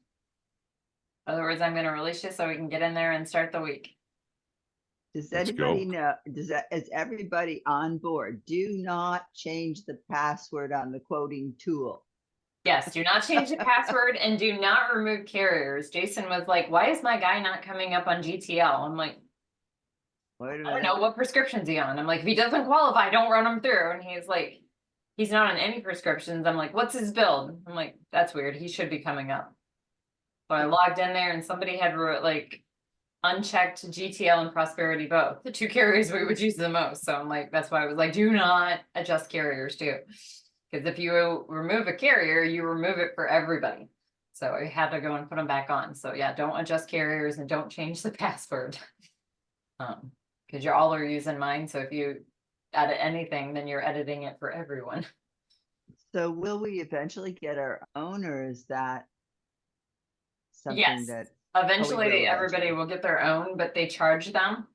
Otherwise, I'm going to release you so we can get in there and start the week. Does Let's anybody go. know, is everybody on board? Do not change the password on the quoting tool. Yes, do not change the password and do not remove carriers. Jason was like, why is my guy not coming up on GTL? I'm like, Wait a I don't minute. know, what prescription's he on? I'm like, if he doesn't qualify, don't run him through. And he's like, he's not on any prescriptions. I'm like, what's his build? I'm like, that's weird. He should be coming up. So I logged in there and somebody had like unchecked GTL and Prosperity both, the two carriers we would use the most. So I'm like, that's why I was like, do not adjust carriers too. Because if you remove a carrier, you remove it for everybody. So I had to go and put them back on. So yeah, don't adjust carriers and don't change the password. Because you're all are using mine. So if you edit anything, then you're editing it for everyone. So will we eventually get our own, or is that something Yes. that? Eventually, will everybody will get their own, but they charge them.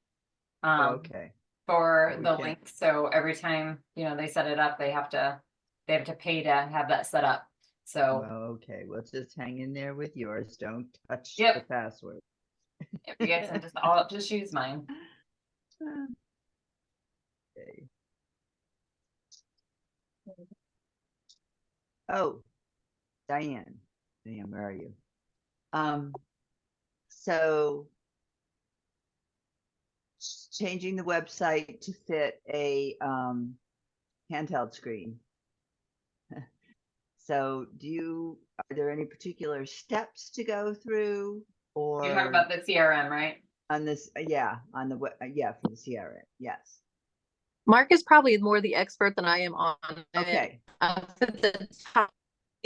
Okay. For We the can't- link. So every time, they set it up, they have to pay to have that set up. So Okay, well, just hang in there with yours. Don't touch Yep. the password. if you guys can just use mine. Okay. Oh, Diane, where are you? So changing the website to fit a handheld screen. So are there any particular steps to go through, or You're talking about the CRM, right? on this? Yeah, on the web, yeah, for the CRM. Yes. Mark is probably more the expert than I am on it. Okay. At the top,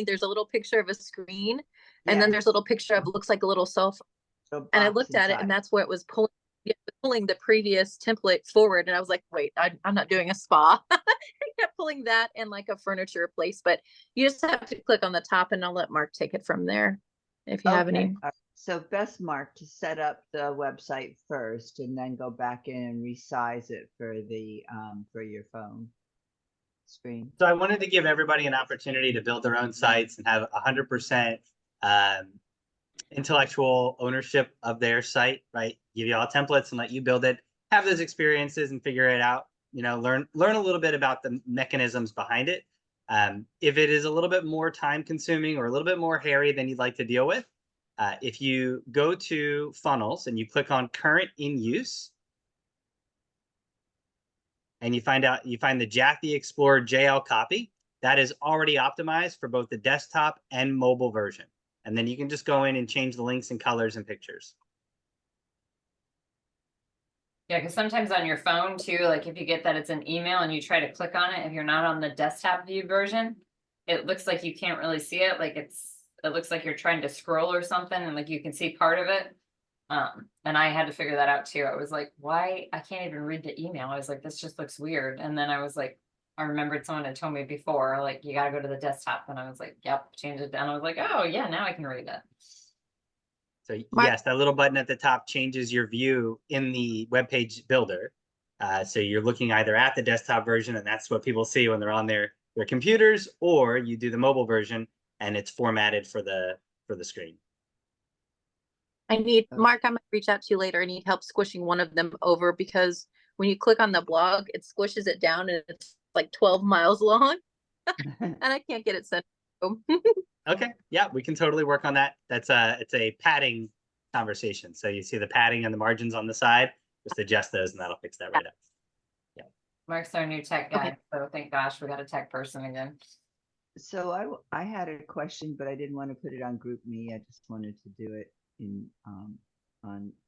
there's a little picture of a screen, and then there's a little picture of looks like a little cell phone. So And I box looked at it, inside. and that's what was pulling the previous template forward. And I was like, wait, I'm not doing a spa. I kept pulling that and like a furniture place, but you just have to click on the top, and I'll let Mark take it from there if you have Okay. any. All right. So best, Mark, to set up the website first and then go back in and resize it for the for your phone screen. So I wanted to give everybody an opportunity to build their own sites and have 100% intellectual ownership of their site, right? Give you all templates and let you build it, have those experiences and figure it out, learn a little bit about the mechanisms behind it. If it is a little bit more time consuming or a little bit more hairy than you'd like to deal with, if you go to funnels and you click on current in use, and you find the Jack the Explorer JL copy, that is already optimized for both the desktop and mobile version. And then you can just go in and change the links and colors and pictures. Yeah, because sometimes on your phone too, like if you get that it's an email and you try to click on it, if you're not on the desktop view version, it looks like you can't really see it. Like it looks like you're trying to scroll or something, and like you can see part of it. And I had to figure that out too. I was like, why? I can't even read the email. I was like, this just looks weird. And then I was like, I remembered someone had told me before, like, you got to go to the desktop. And I was like, yep, change it down. I was like, oh yeah, now I can read it. So Mark- yes, that little button at the top changes your view in the web page builder. So you're looking either at the desktop version, and that's what people see when they're on their computers, or you do the mobile version and it's formatted for the screen. I need, Okay. Mark, I might reach out to you later. I need help squishing one of them over because when you click on the blog, it squishes it down and it's like 12 miles long and I can't get it sent. Okay, yeah, we can totally work on that. That's it's a padding conversation. So you see the padding and the margins on the side, just adjust those and that'll fix that right up. Mark's our new tech guy, Okay. so thank gosh we got a tech person again. So I had a question, but I didn't want to put it on GroupMe. I just wanted to do it in on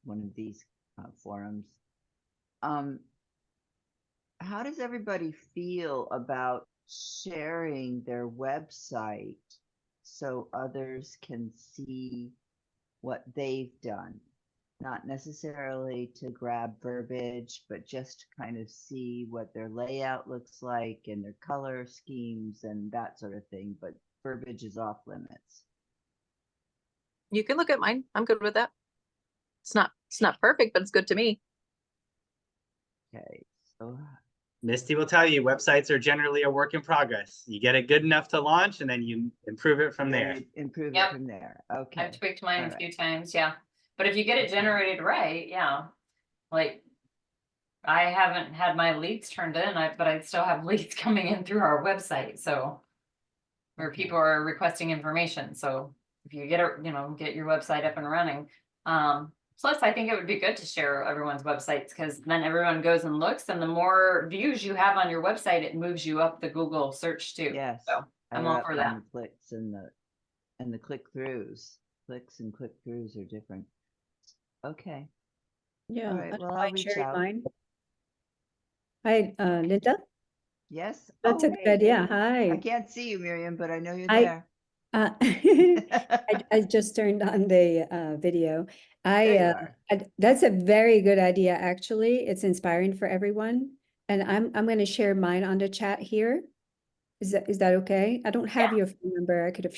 one of these forums. How does everybody feel about sharing their website so others can see what they've done? Not necessarily to grab verbiage, but just to kind of see what their layout looks like and their color schemes and that sort of thing. But verbiage is off limits. You can look at mine. I'm good with that. It's not perfect, but it's good to me. Okay, so Misty will tell you websites are generally a work in progress. You get it good enough to launch and then you improve it from there. improve Yep. it from there. Okay. I've tweaked mine a Alright. few times, yeah. But if you get it Okay. generated right, yeah. Like, I haven't had my leads turned in, but I still have leads coming in through our website, so. Where Okay. people are requesting information, so if you get it, get your website up and running. Plus, I think it would be good to share everyone's websites, because then everyone goes and looks, and the more views you have on your website, it moves you up the Google search too. Yes. So I'm I all up for on that. the clicks and the click-throughs. Clicks and click-throughs are different. Okay. Yeah, All right. I don't Well, I'll mind reach sharing out. mine. Hi, Linda. Yes. That's Oh, a good hey. idea. I Hi. can't see you, Miriam, but I know you're I- there. I just turned on the video. There you are. That's a very good idea, actually. It's inspiring for everyone. And I'm going to share mine on the chat here. Is that okay? I don't have your phone number. I could have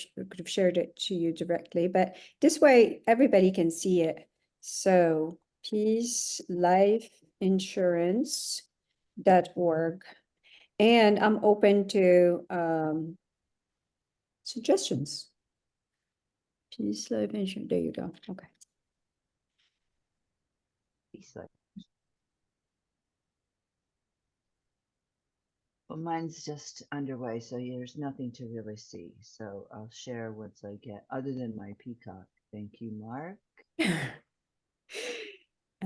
shared it to you directly, but this way everybody can see it. So peacelifeinsurance.org. And I'm open to suggestions. Peace Life Insurance. There you go. Okay. He's like, well, mine's just underway, so there's nothing to really see. So I'll share once I get, other than my peacock. Thank you, Mark. I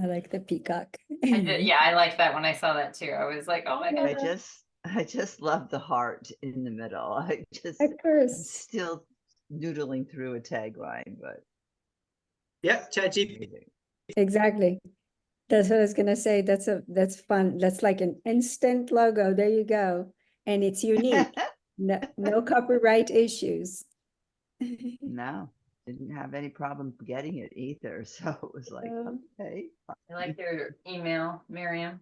like the peacock. Yeah, I liked that when I saw that too. I was like, oh my I god. just love the heart in the middle. I'm Of course. still noodling through a tagline, but Yeah, ChatGPT. amazing. Exactly. That's what I was gonna say. That's fun. That's like an instant logo. There you go. And it's unique. No copyright issues. No, didn't have any problem getting it either. So it was like, okay. I like your email, Miriam.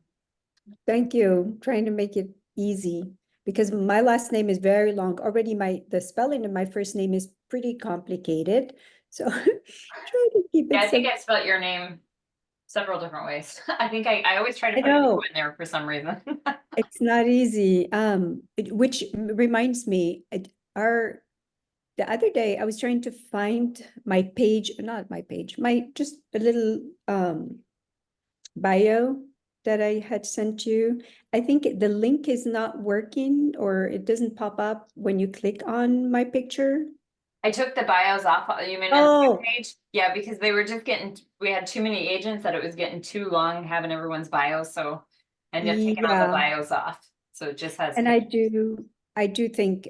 Thank you. Trying to make it easy because my last name is very long. Already the spelling of my first name is pretty complicated. So try to keep it Yeah, I think simple. I spelled your name several different ways. I think I always try to I put an know. U in there for some reason. It's not easy. Which reminds me, the other day I was trying to find my page, not my page, just a little bio that I had sent you. I think the link is not working or it doesn't pop up when you click on my picture. I took the bios off, you mean on the Oh, page? Yeah, because they were just we had too many agents that it was getting too long having everyone's bios, so I ended up taking all the yeah. bios off. So it just has. And I do think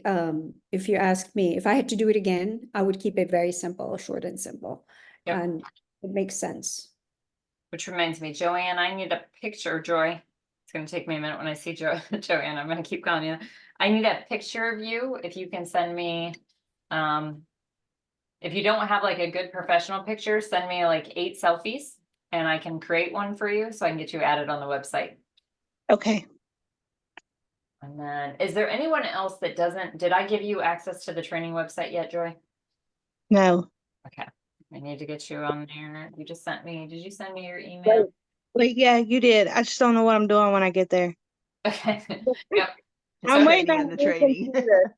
if you ask me, if I had to do it again, I would keep it very simple, short and simple. Yep. And it makes sense. Which reminds me, Joanne, I need a picture, Joy. It's gonna take me a minute when I see Joanne, I'm gonna keep calling you. I need a picture of you, if you can send me, if you don't have like a good professional picture, send me like 8 selfies and I can create one for you so I can get you added on the website. Okay. And then, is there anyone else that did I give you access to the training website yet, Joy? No. Okay, I need to get you on there. You just did you send me your email? Right. Wait, yeah, you did. I just don't know what I'm doing when I get there. Okay, yep. I'm waiting Training on and the the new training. computer.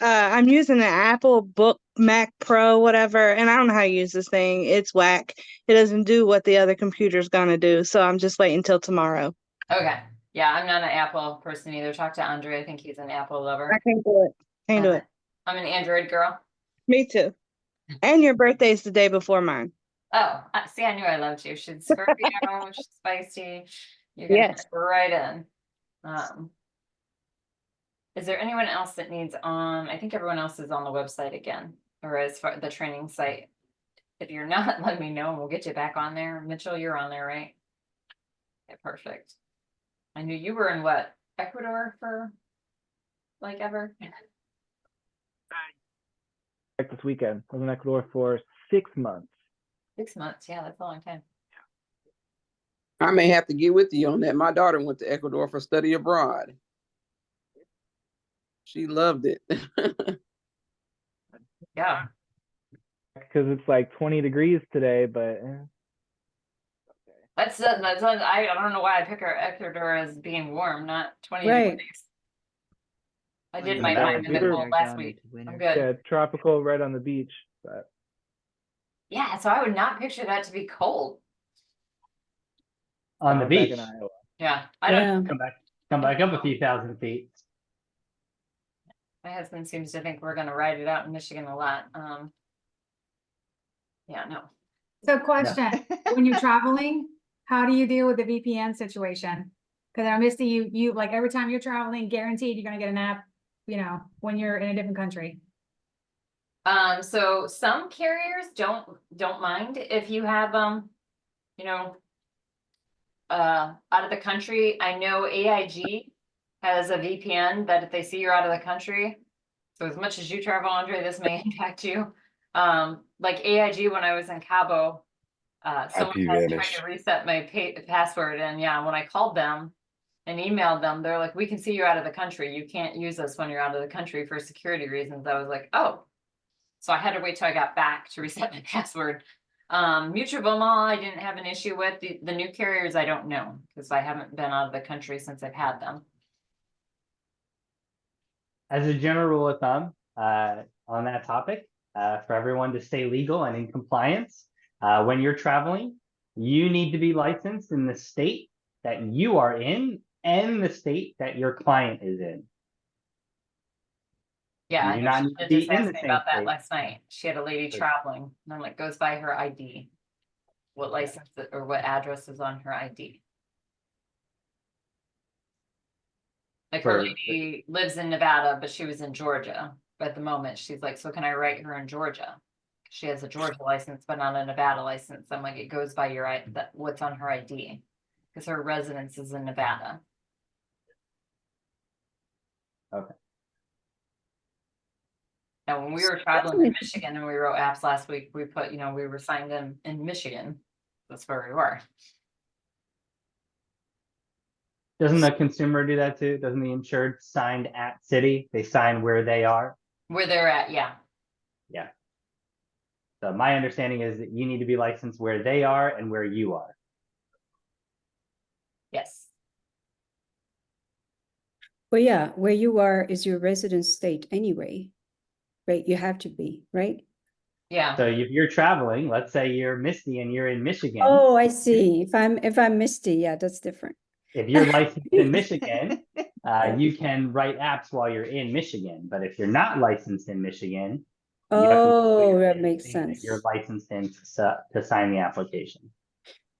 I'm using an Apple Book Mac Pro, whatever, and I don't know how to use this thing. It's whack. It doesn't do what the other computer's gonna do, so I'm just waiting till tomorrow. Okay, yeah, I'm not an Apple person either. Talk to Andre, I think he's an Apple lover. I can't do it. Can't do it. I'm an Android girl. Me too. And your birthday's the day before mine. Oh, see, I knew I loved you. She's Scorpio, she's spicy. You're gonna Yes. fit right in. Is there anyone else that needs on? I think everyone else is on the website again, or as far the training site. If you're not, let me know and we'll get you back on there. Mitchell, you're on there, right? Okay, perfect. I knew you were in what, Ecuador for like ever? Like this weekend. I was in Ecuador for 6 months. 6 months, yeah, that's a long time. I may have to get with you on that. My daughter went to Ecuador for study abroad. She loved it. Yeah. Because it's like 20 degrees today, but That's I don't know why I pick Ecuador as being warm, not 20 Right. degrees. I did Yeah, my that time was in the bitter. cold last week. I'm good. yeah, tropical right on the beach. But Yeah, so I would not picture that to be cold. On the back in beach. Iowa. Yeah, I don't. Yeah. Come back up a few thousand feet. My husband seems to think we're gonna ride it out in Michigan a lot. Yeah, no. So question, when you're traveling, how do you deal with the VPN situation? Cause I Misty, you like every time you're traveling, guaranteed you're gonna get an app, you know, when you're in a different country. So some carriers don't mind if you have you know, out of the country. I know AIG has a VPN that if they see you're out of the country, so as much as you travel, Andre, this may impact you. Like AIG when I was in Cabo, someone IP had tried vanish. to reset my password, and yeah, when I called them and emailed them, they're like, we can see you're out of the country. You can't use us when you're out of the country for security reasons. I was like, oh. So I had to wait till I got back to reset my password. Mutual Mall, I didn't have an issue with. The new carriers, I don't know, because I haven't been out of the country since I've had them. As a general rule of thumb, on that topic, for everyone to stay legal and in compliance, when you're traveling, you need to be licensed in the state that you are in and the state that your client is in. Yeah, You I do know not she need to did be just in ask the me same about that state. last night. She had a lady traveling, and I'm like, goes by her ID. What license or what address is on her ID? Like her lady lives in Nevada, but she was in Georgia. But at the moment, she's like, so can I write her in Georgia? She has a Georgia license, but not a Nevada license. I'm like, it goes by your what's on her ID, because her residence is in Nevada. Okay. Now, when we were traveling in Michigan and we wrote apps last week, we put, we were signed in Michigan. That's where we were. Doesn't the consumer do that too? Doesn't the insured sign at city? They sign where they are? Where they're at, yeah. Yeah. So my understanding is that you need to be licensed where they are and where you are. Yes. Well, yeah, where you are is your residence state anyway, right? You have to be, right? Yeah. So if you're traveling, let's say you're Misty and you're in Michigan. Oh, I see. If I'm Misty, yeah, that's different. If you're licensed in Michigan, you can write apps while you're in Michigan. But if you're not licensed in Michigan, you have to Oh, that makes state that sense. you're licensed in to sign the application.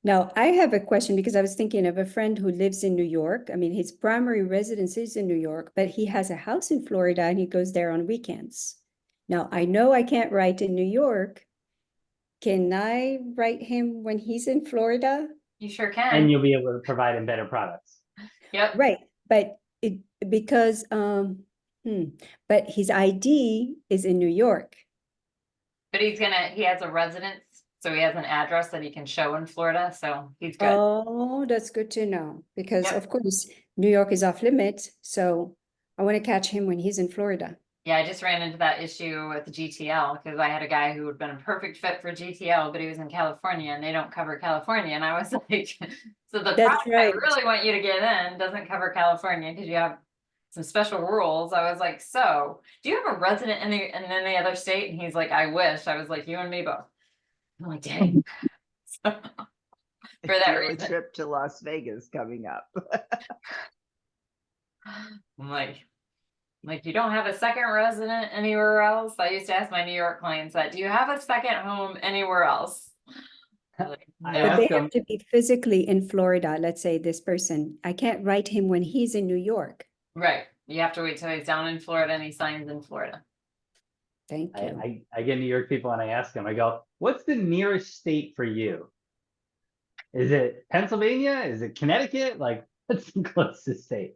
Now, I have a question because I was thinking of a friend who lives in New York. I mean, his primary residence is in New York, but he has a house in Florida and he goes there on weekends. Now, I know I can't write in New York. Can I write him when he's in Florida? You sure can. And you'll be able to provide him better products. Yep. Right, but because but his ID is in New York. But he has a residence, so he has an address that he can show in Florida, so he's good. Oh, that's good to know because Yep. of course New York is off limit, so I want to catch him when he's in Florida. Yeah, I just ran into that issue with GTL because I had a guy who had been a perfect fit for GTL, but he was in California and they don't cover California. And I was like, so the That's product I right. really want you to get in doesn't cover California because you have some special rules. I was like, so do you have a resident in any other state? And he's like, I wish. I was like, you and me both. I'm like, dang. So, for that Do a reason, trip to Las Vegas coming up. I'm like, you don't have a second resident anywhere else? I used to ask my New York clients that, do you have a second home anywhere else? Like, I But no. they asked have them, to be physically in Florida. Let's say this person, I can't write him when he's in New York. Right, you have to wait till he's down in Florida and he signs in Florida. Thank you. I get New York people and I ask them, I go, what's the nearest state for you? Is it Pennsylvania? Is it Connecticut? Like, what's the closest state?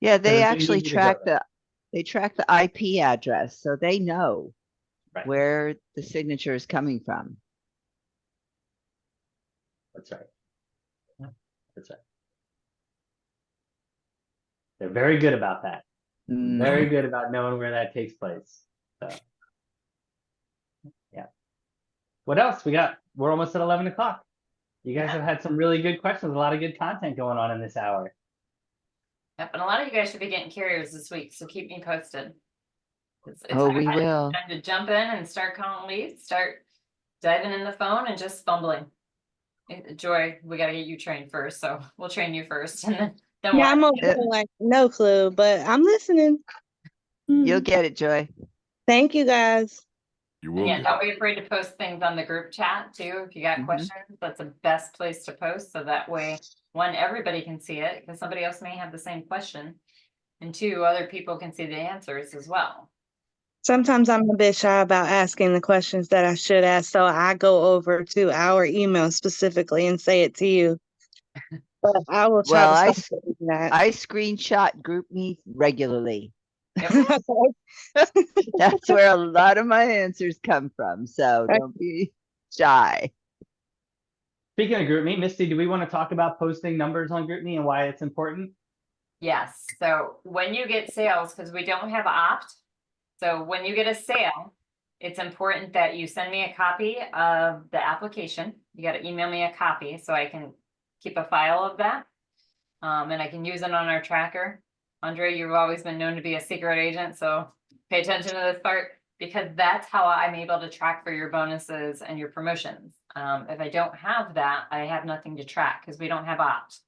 Yeah, Because they it's actually easy to go there. they track the IP address, so they know Right. where the signature is coming from. That's right. Yeah, that's right. They're very good about that. Very good about knowing where that takes place. So, yeah. What else? We're almost at 11 o'clock. You guys have had some really good questions, a lot of good content going on in this hour. Yep, and a lot of you guys should be getting carriers this week, so keep me posted. It's Oh, we time will. to jump in and start calling leads, start diving in the phone and just fumbling. Joy, we gotta get you trained first, so we'll train you first and then Yeah, I'm what? over here like no clue, but I'm listening. You'll get it, Joy. Thank you guys. You And will yeah, get don't be afraid to post things on the group chat too. If you got Mhm. questions, that's the best place to post. So that way, one, everybody can see it because somebody else may have the same question. And two, other people can see the answers as well. Sometimes I'm a bit shy about asking the questions that I should ask, so I go over to our email specifically and say it to you. But I will try Well, to I stop doing that. I screenshot group me regularly. Yep. That's where a lot of my answers come from. So Right. don't be shy. Speaking of GroupMe, Misty, do we want to talk about posting numbers on GroupMe and why it's important? Yes. So when you get sales, because we don't have opt. So when you get a sale, it's important that you send me a copy of the application. You got to email me a copy so I can keep a file of that. And I can use it on our tracker. Andre, you've always been known to be a secret agent, so pay attention to this part because that's how I'm able to track for your bonuses and your promotions. If I don't have that, I have nothing to track because we don't have opt.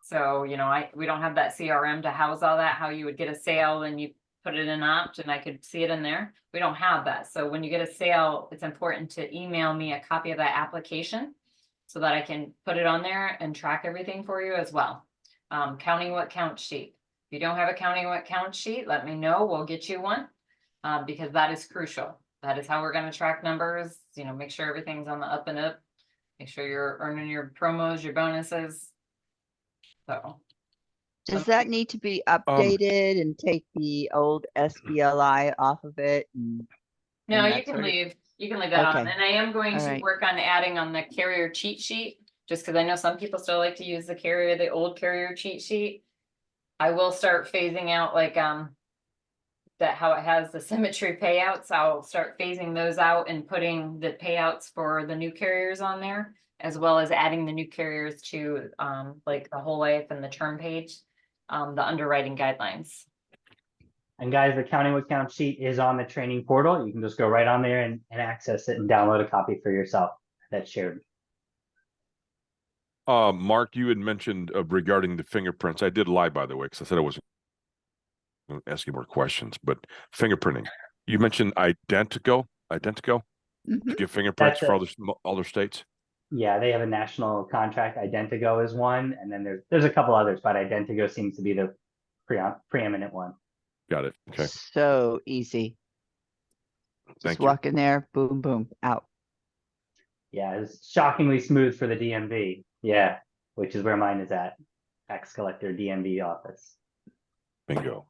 So, you know, we don't have that CRM to house all that, how you would get a sale and you put it in opt and I could see it in there. We don't have that. So when you get a sale, it's important to email me a copy of that application so that I can put it on there and track everything for you as well. Counting what count sheet. If you don't have a counting what count sheet, let me know. We'll get you one because that is crucial. That is how we're going to track numbers. You know, make sure everything's on the up and up. Make sure you're earning your promos, your bonuses. So Does that need to be updated and take the old SBLI off of it? no, and you that can sort of- leave. You can leave that on. Okay. And I am going All to right. work on adding on the carrier cheat sheet, just because I know some people still like to use the old carrier cheat sheet. I will start phasing out like that how it has the symmetry payouts. I'll start phasing those out and putting the payouts for the new carriers on there, as well as adding the new carriers to like the whole life and the term page, the underwriting guidelines. And guys, the counting what count sheet is on the training portal. You can just go right on there and access it and download a copy for yourself that's shared. Mark, you had mentioned regarding the fingerprints. I did lie, by the way, because I said I wasn't going to ask you more questions. But fingerprinting, you mentioned Identico to get fingerprints That's for it. all their states. Yeah, they have a national contract. Identigo is one, and then there's a couple others, but Identigo seems to be the preeminent one. Got it. Okay. So easy. Thank Just you. walk in there, boom, boom, out. Yeah, it's shockingly smooth for the DMV. Yeah, which is where mine is at, tax collector DMV office. Bingo.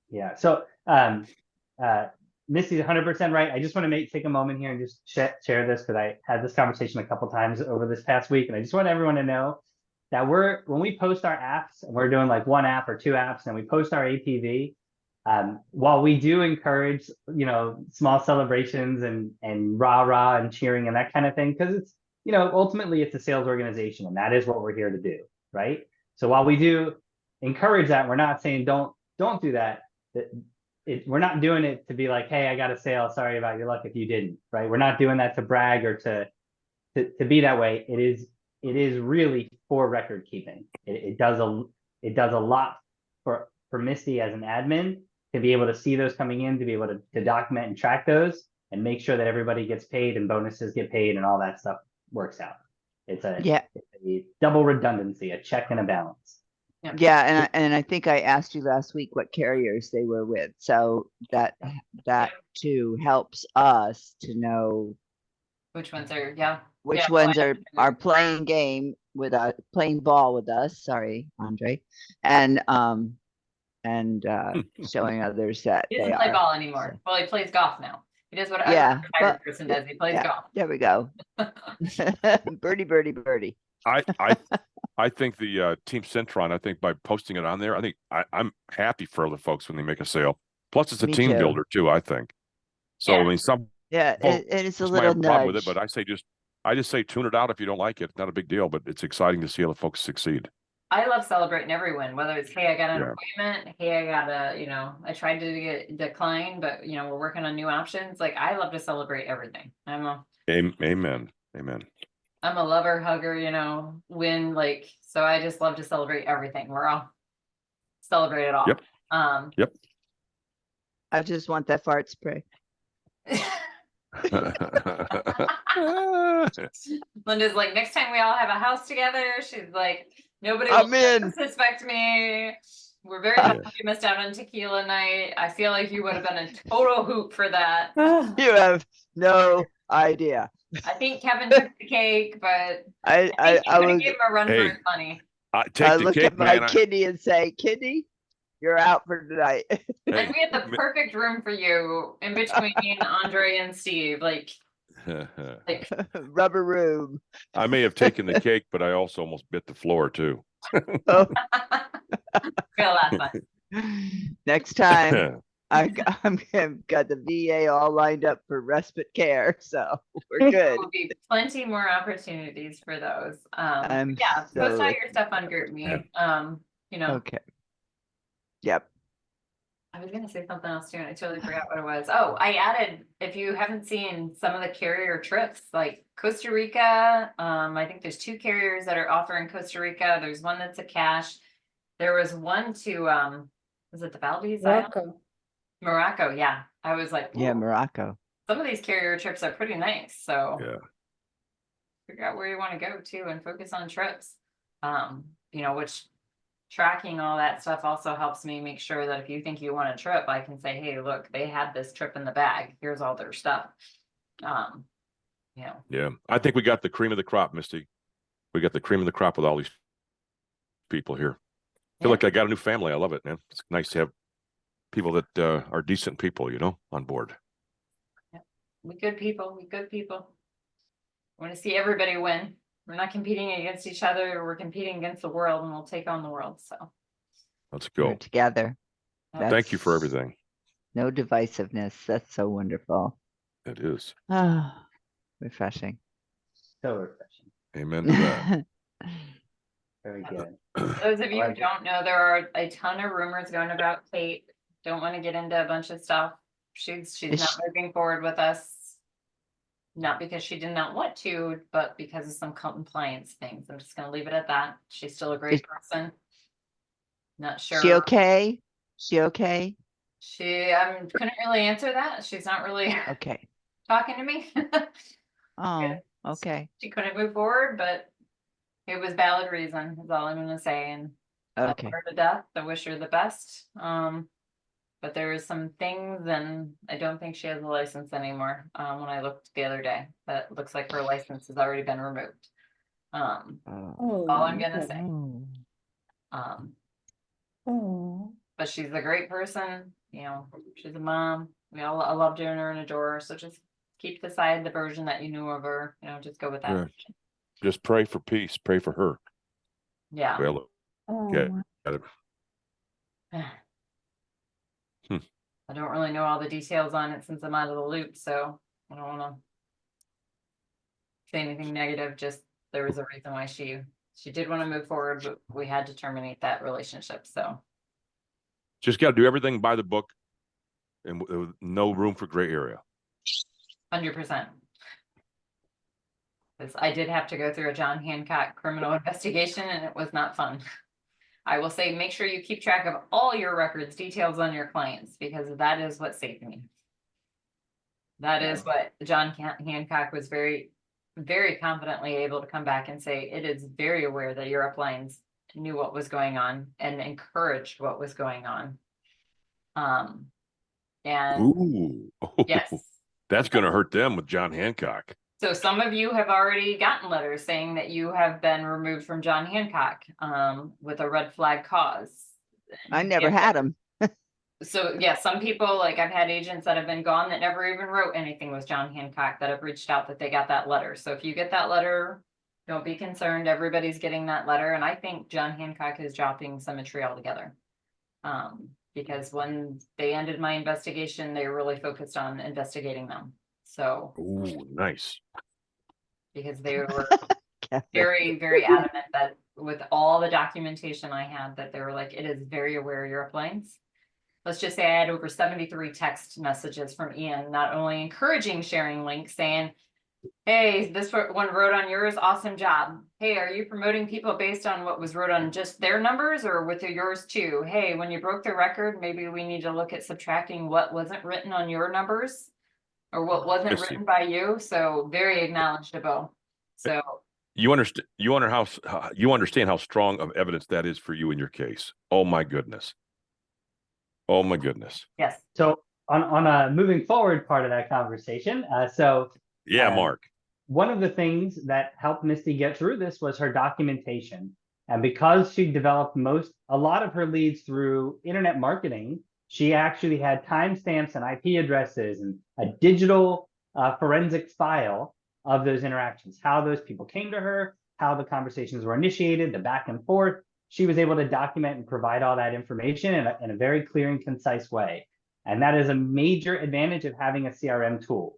Yeah. So, Missy's 100% right. I just want to take a moment here and just share this because I had this conversation a couple times over this past week, and I just want everyone to know that when we post our apps and we're doing like one app or two apps and we post our APV, While we do encourage, small celebrations and rah and cheering and that kind of thing, because it's, ultimately it's a sales organization and that is what we're here to do, right? So while we do encourage that, we're not saying don't do that. We're not doing it to be like, hey, I got a sale. Sorry about your luck if you didn't, right? We're not doing that to brag or to be that way. It is really for record keeping. It does a lot for Misty as an admin to be able to see those coming in, to be able to document and track those and make sure that everybody gets paid and bonuses get paid and all that stuff works out. It's a double redundancy, a check and a balance. Yeah, and I think I asked you last week what carriers they were with, so that too helps us to know Which ones are, which ones are playing playing ball with us. Sorry, Andre, and showing others that he doesn't play ball anymore. Well, he plays golf now. He does what every retired person does. He plays golf. There we go. Birdie, birdie, birdie. I think the Team Centron, I think by posting it on there, I think I'm happy for other folks when they make a sale. Plus, it's a team builder too, I think. So I mean, it's a little nudge. Problem with it, but I just say tune it out if you don't like it. It's not a big deal, but it's exciting to see other folks succeed. I love celebrating every win, whether it's, hey, I got an appointment, hey, I got I tried to get declined, but we're working on new options. Like, I love to celebrate everything. Amen. I'm a lover, hugger, win, so I just love to celebrate everything. We're all celebrate it all. Yep. I just want that fart spray. Linda's like, next time we all have a house together, she's like, nobody I'm will in. suspect me. We're very happy you missed out on tequila night. I feel like you would have been a total hoot for that. You have no idea. I think Kevin took the cake, but I would give him a run for his money. I look at my kidney and say, kidney, you're out for tonight. And we had the perfect room for you in between Andre and Steve, like rubber room. I may have taken the cake, but I also almost bit the floor too. Feel that fun. Next time. I've got the VA all lined up for respite care, so we're good. There will be plenty more opportunities for those. Post all your stuff on GroupMe. Okay. Yep. I was gonna say something else too, and I totally forgot what it was. Oh, I added, if you haven't seen some of the carrier trips, like Costa Rica, I think there's 2 carriers that are offering Costa Rica. There's one that's a cash. There was one to was it the Valdez Island? Morocco, yeah. I was like, Morocco. Some of these carrier trips are pretty nice. So figure out where you want to go to and focus on trips. Which tracking all that stuff also helps me make sure that if you think you want a trip, I can say, hey, look, they had this trip in the bag. Here's all their stuff. Yeah, I think we got the cream of the crop, Misty. We got the cream of the crop with all these people here. I feel like I got a new family. I love it, man. It's nice to have people that are decent people, on board. We good people. I want to see everybody win. We're not competing against each other. We're competing against the world, and we'll take on the world. So let's go. We're together. Thank you for everything. No divisiveness. That's so wonderful. It is. Refreshing. So refreshing. Amen to that. Very good. Those of you who don't know, there are a ton of rumors going about Kate. Don't want to get into a bunch of stuff. She's not moving forward with us. Not because she did not want to, but because of some compliance things. I'm just going to leave it at that. She's still a great person. Not sure. She okay? She okay? Couldn't really answer that. She's not really talking to me. Oh, okay. She couldn't move forward, but it was valid reason, is all I'm going to say. And I love her to death. I wish her the best. But there is some things, and I don't think she has a license anymore. When I looked the other day, that looks like her license has already been removed. All I'm gonna say. But she's a great person. She's a mom. I love doing her and adore her. So just keep aside the version that you knew of her. Just go with that. Yeah. Just pray for peace. Pray for her. Yeah. Well, I don't really know all the details on it since I'm out of the loop, so I don't wanna say anything negative, just there was a reason why she did want to move forward, but we had to terminate that relationship, so. Just got to do everything by the book and with no room for gray area. 100%. Because I did have to go through a John Hancock criminal investigation and it was not fun. I will say, make sure you keep track of all your records, details on your clients, because that is what saved me. That is what John Hancock was very, very confidently able to come back and say, it is very aware that your uplines knew what was going on and encouraged what was going on. And Ooh, yes. that's going to hurt them with John Hancock. So some of you have already gotten letters saying that you have been removed from John Hancock with a red flag cause. I never had them. So yeah, some people, like I've had agents that have been gone that never even wrote anything with John Hancock that have reached out that they got that letter. So if you get that letter, don't be concerned. Everybody's getting that letter. And I think John Hancock is dropping Symmetry altogether. Because when they ended my investigation, they were really focused on investigating them. So, ooh, nice. Because they were very, very adamant that with all the documentation I had, that they were like, it is very aware of your uplines. Let's just say I had over 73 text messages from Ian, not only encouraging sharing links, saying, hey, this one wrote on yours, awesome job. Hey, are you promoting people based on what was wrote on just their numbers or with yours too? Hey, when you broke the record, maybe we need to look at subtracting what wasn't written on your numbers or what wasn't written by you. So very acknowledgeable. So you understand how strong of evidence that is for you in your case. Oh my goodness. Oh my goodness. Yes. So on a moving forward part of that conversation, Mark. One of the things that helped Misty get through this was her documentation. And because she developed a lot of her leads through internet marketing, she actually had timestamps and IP addresses and a digital forensic file of those interactions, how those people came to her, how the conversations were initiated, the back and forth. She was able to document and provide all that information in a very clear and concise way. And that is a major advantage of having a CRM tool,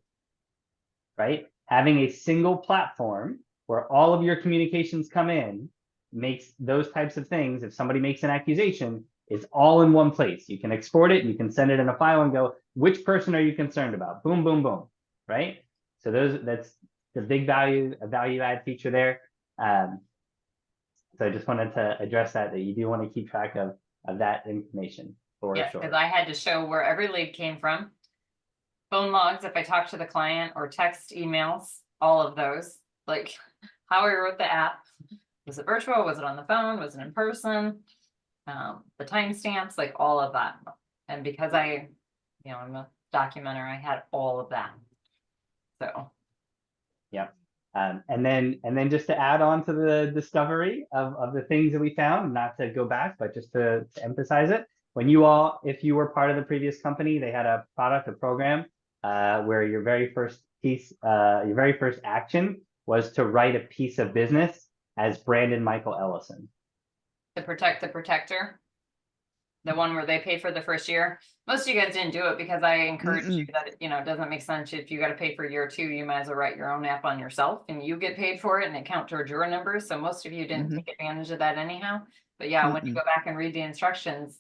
right? Having a single platform where all of your communications come in makes those types of things. If somebody makes an accusation, it's all in one place. You can export it, you can send it in a file and go, which person are you concerned about? Boom, boom, boom, right? So that's the big value add feature there. So I just wanted to address that you do want to keep track of that information for yes, sure. because I had to show where every lead came from. Phone logs, if I talk to the client, or text emails, all of those, like how I wrote the app. Was it virtual? Was it on the phone? Was it in person? The timestamps, like all of that. And because I'm a documenter, I had all of that. So. Yep. And then just to add on to the discovery of the things that we found, not to go back, but just to emphasize it. If you were part of the previous company, they had a product, a program, where your very first action was to write a piece of business as Brandon Michael Ellison. To protect the protector, the one where they pay for the first year. Most of you guys didn't do it because I encouraged you that, it doesn't make sense. If you got to pay for year 2, you might as well write your own app on yourself and you get paid for it and it count towards your numbers. So most of you didn't take advantage of that anyhow. But yeah, when you go back and read the instructions,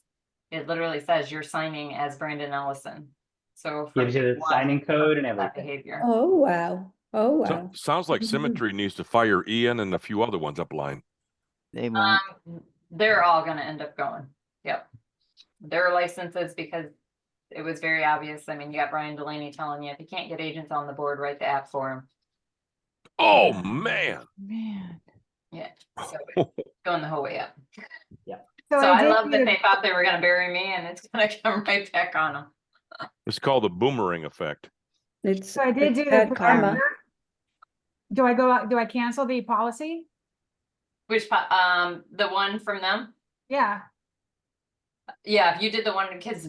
it literally says you're signing as Brandon Ellison. So gives you the signing code and everything. Behavior. Oh, wow. Oh, wow. Sounds like Symmetry needs to fire Ian and a few other ones upline. They won't. They're all going to end up going. Yep. Their licenses, because it was very obvious. I mean, you got Brian Delaney telling you if you can't get agents on the board, write the app for him. Oh man. Yeah. So going the whole way up. Yeah. So I love that they thought they were going to bury me and it's going to come right back on them. It's called the boomerang effect. So I did do the bad karma. Do I go out? Do I cancel the policy? Which the one from them? Yeah. Yeah, if you did the one because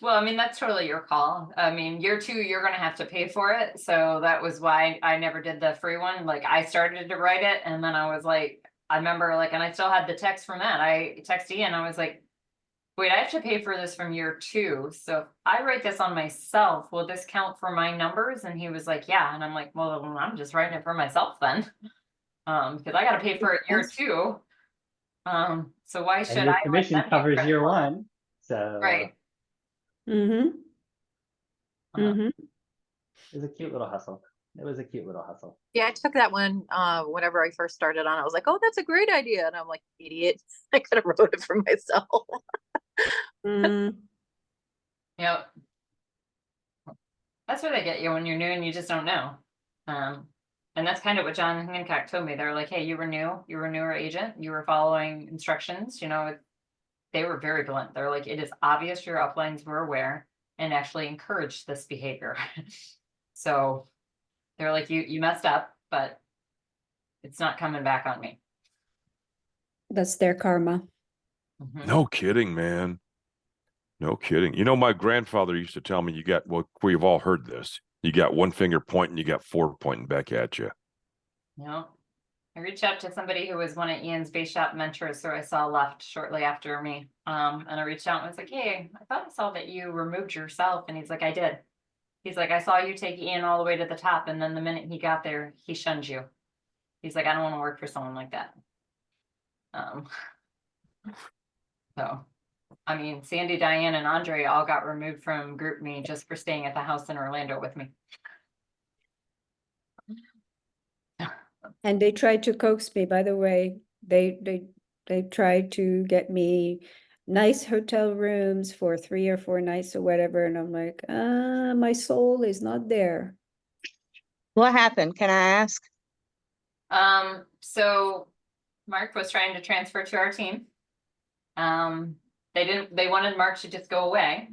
well, I mean, that's totally your call. I mean, year 2, you're going to have to pay for it. So that was why I never did the free one. Like I started to write it and then I was like, I remember and I still had the text from that. I texted Ian. I was like, wait, I have to pay for this from year 2. So if I write this on myself, will this count for my numbers? And he was like, yeah. And I'm like, well, I'm just writing it for myself then. Because I gotta pay for it year Yes. 2. So why And should your I let commission them get covers credit year for it? 1, so Right. Mm-hmm. Uh, Mm-hmm. it was a cute little hustle. It was a cute little hustle. Yeah, I took that one whenever I first started on. I was like, oh, that's a great idea. And I'm like, idiot. I could have wrote it for myself. Mm. Yep. That's where they get you when you're new and you just don't know. And that's kind of what John Hancock told me. They're like, hey, you were a newer agent, you were following instructions, they were very blunt. They're like, it is obvious your uplines were aware and actually encouraged this behavior. So they're like, you messed up, but it's not coming back on me. That's their karma. Mhm. No kidding, man. No kidding. You know, my grandfather used to tell me, we've all heard this. You got one finger pointing, you got 4 pointing back at you. Yeah. I reached out to somebody who was one of Ian's base shop mentors who I saw left shortly after me. And I reached out and was like, hey, I thought I saw that you removed yourself. And he's like, I did. He's like, I saw you take Ian all the way to the top. And then the minute he got there, he shunned you. He's like, I don't want to work for someone like that. So, I mean, Sandy, Diane, and Andre all got removed from GroupMe just for staying at the house in Orlando with me. And they tried to coax me, by the way. They tried to get me nice hotel rooms for 3 or 4 nights or whatever. And I'm like, my soul is not there. What happened? Can I ask? So Mark was trying to transfer to our team. They wanted Mark to just go away.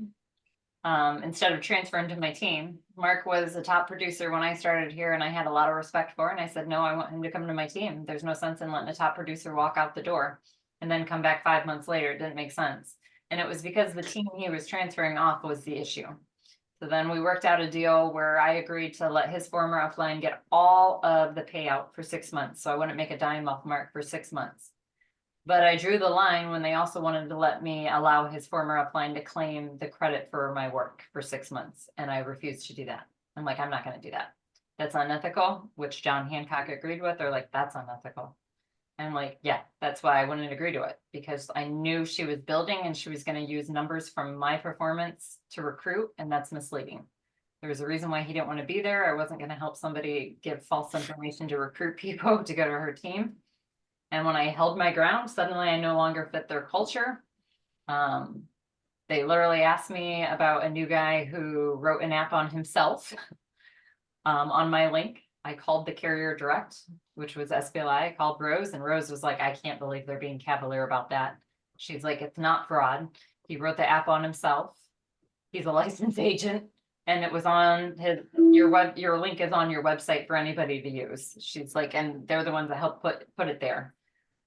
Instead of transferring to my team. Mark was a top producer when I started here and I had a lot of respect for, and I said, no, I want him to come to my team. There's no sense in letting a top producer walk out the door and then come back 5 months later. It didn't make sense. And it was because the team he was transferring off was the issue. So then we worked out a deal where I agreed to let his former upline get all of the payout for 6 months. So I wouldn't make a dime off Mark for 6 months. But I drew the line when they also wanted to let me allow his former upline to claim the credit for my work for 6 months. And I refused to do that. I'm like, I'm not going to do that. That's unethical, which John Hancock agreed with. They're like, that's unethical. And I'm like, yeah, that's why I wouldn't agree to it, because I knew she was building and she was going to use numbers from my performance to recruit. And that's misleading. There was a reason why he didn't want to be there. I wasn't going to help somebody give false information to recruit people to go to her team. And when I held my ground, suddenly I no longer fit their culture. They literally asked me about a new guy who wrote an app on himself on my link. I called the carrier direct, which was SBLI. I called Rose, and Rose was like, I can't believe they're being cavalier about that. She's like, it's not fraud. He wrote the app on himself. He's a licensed agent. And it was on your link is on your website for anybody to use. She's like, and they're the ones that helped put it there.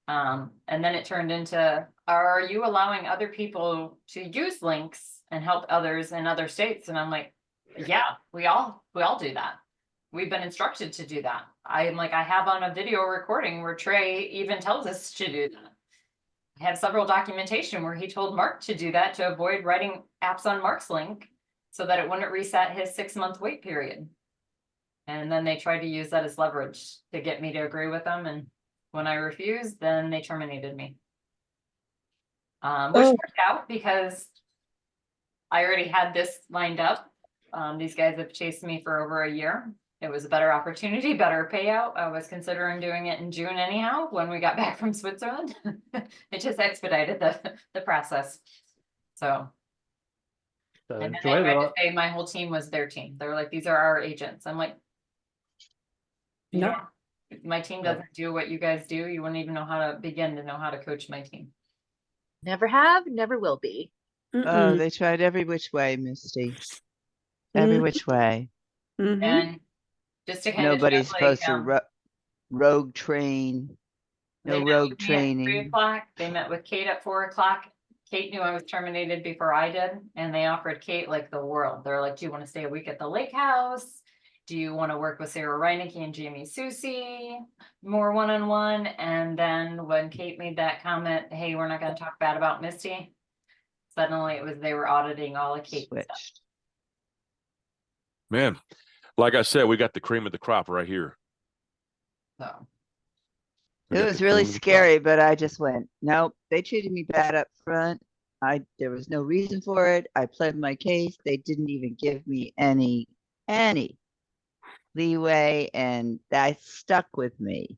And then it turned into, are you allowing other people to use links and help others in other states? And I'm like, yeah, we all do that. We've been instructed to do that. I'm like, I have on a video recording where Trey even tells us to do that. I have several documentation where he told Mark to do that to avoid writing apps on Mark's link so that it wouldn't reset his 6-month wait period. And then they tried to use that as leverage to get me to agree with them. And when I refused, then they terminated me. Which worked out because I already had this lined up. These guys have chased me for over a year. It was a better opportunity, better payout. I was considering doing it in June anyhow, when we got back from Switzerland. It just expedited the process. So. So And then Joy, they tried to say my whole team was their team. They were like, these are our agents. I'm like, No. my team doesn't do what you guys do. You wouldn't even know how to begin to know how to coach my team. Never have, never will be. Oh, they tried every which way, Misty. Every which way. And just to kind Nobody's of translate, supposed to rogue train. they No met rogue with me at 3 training. o'clock. They met with Kate at 4 o'clock. Kate knew I was terminated before I did, and they offered Kate like the world. They're like, do you want to stay a week at the lake house? Do you want to work with Sarah Reinecke and Jamie Susie more one-on-one? And then when Kate made that comment, hey, we're not going to talk bad about Misty. Suddenly it was, they were auditing all of Kate's stuff. Switched. Man, like I said, we got the cream of the crop right here. So, We It got was the really cream of the crop. scary, but I just went, nope, they treated me bad up front. There was no reason for it. I pled my case. They didn't even give me any leeway, and that stuck with me.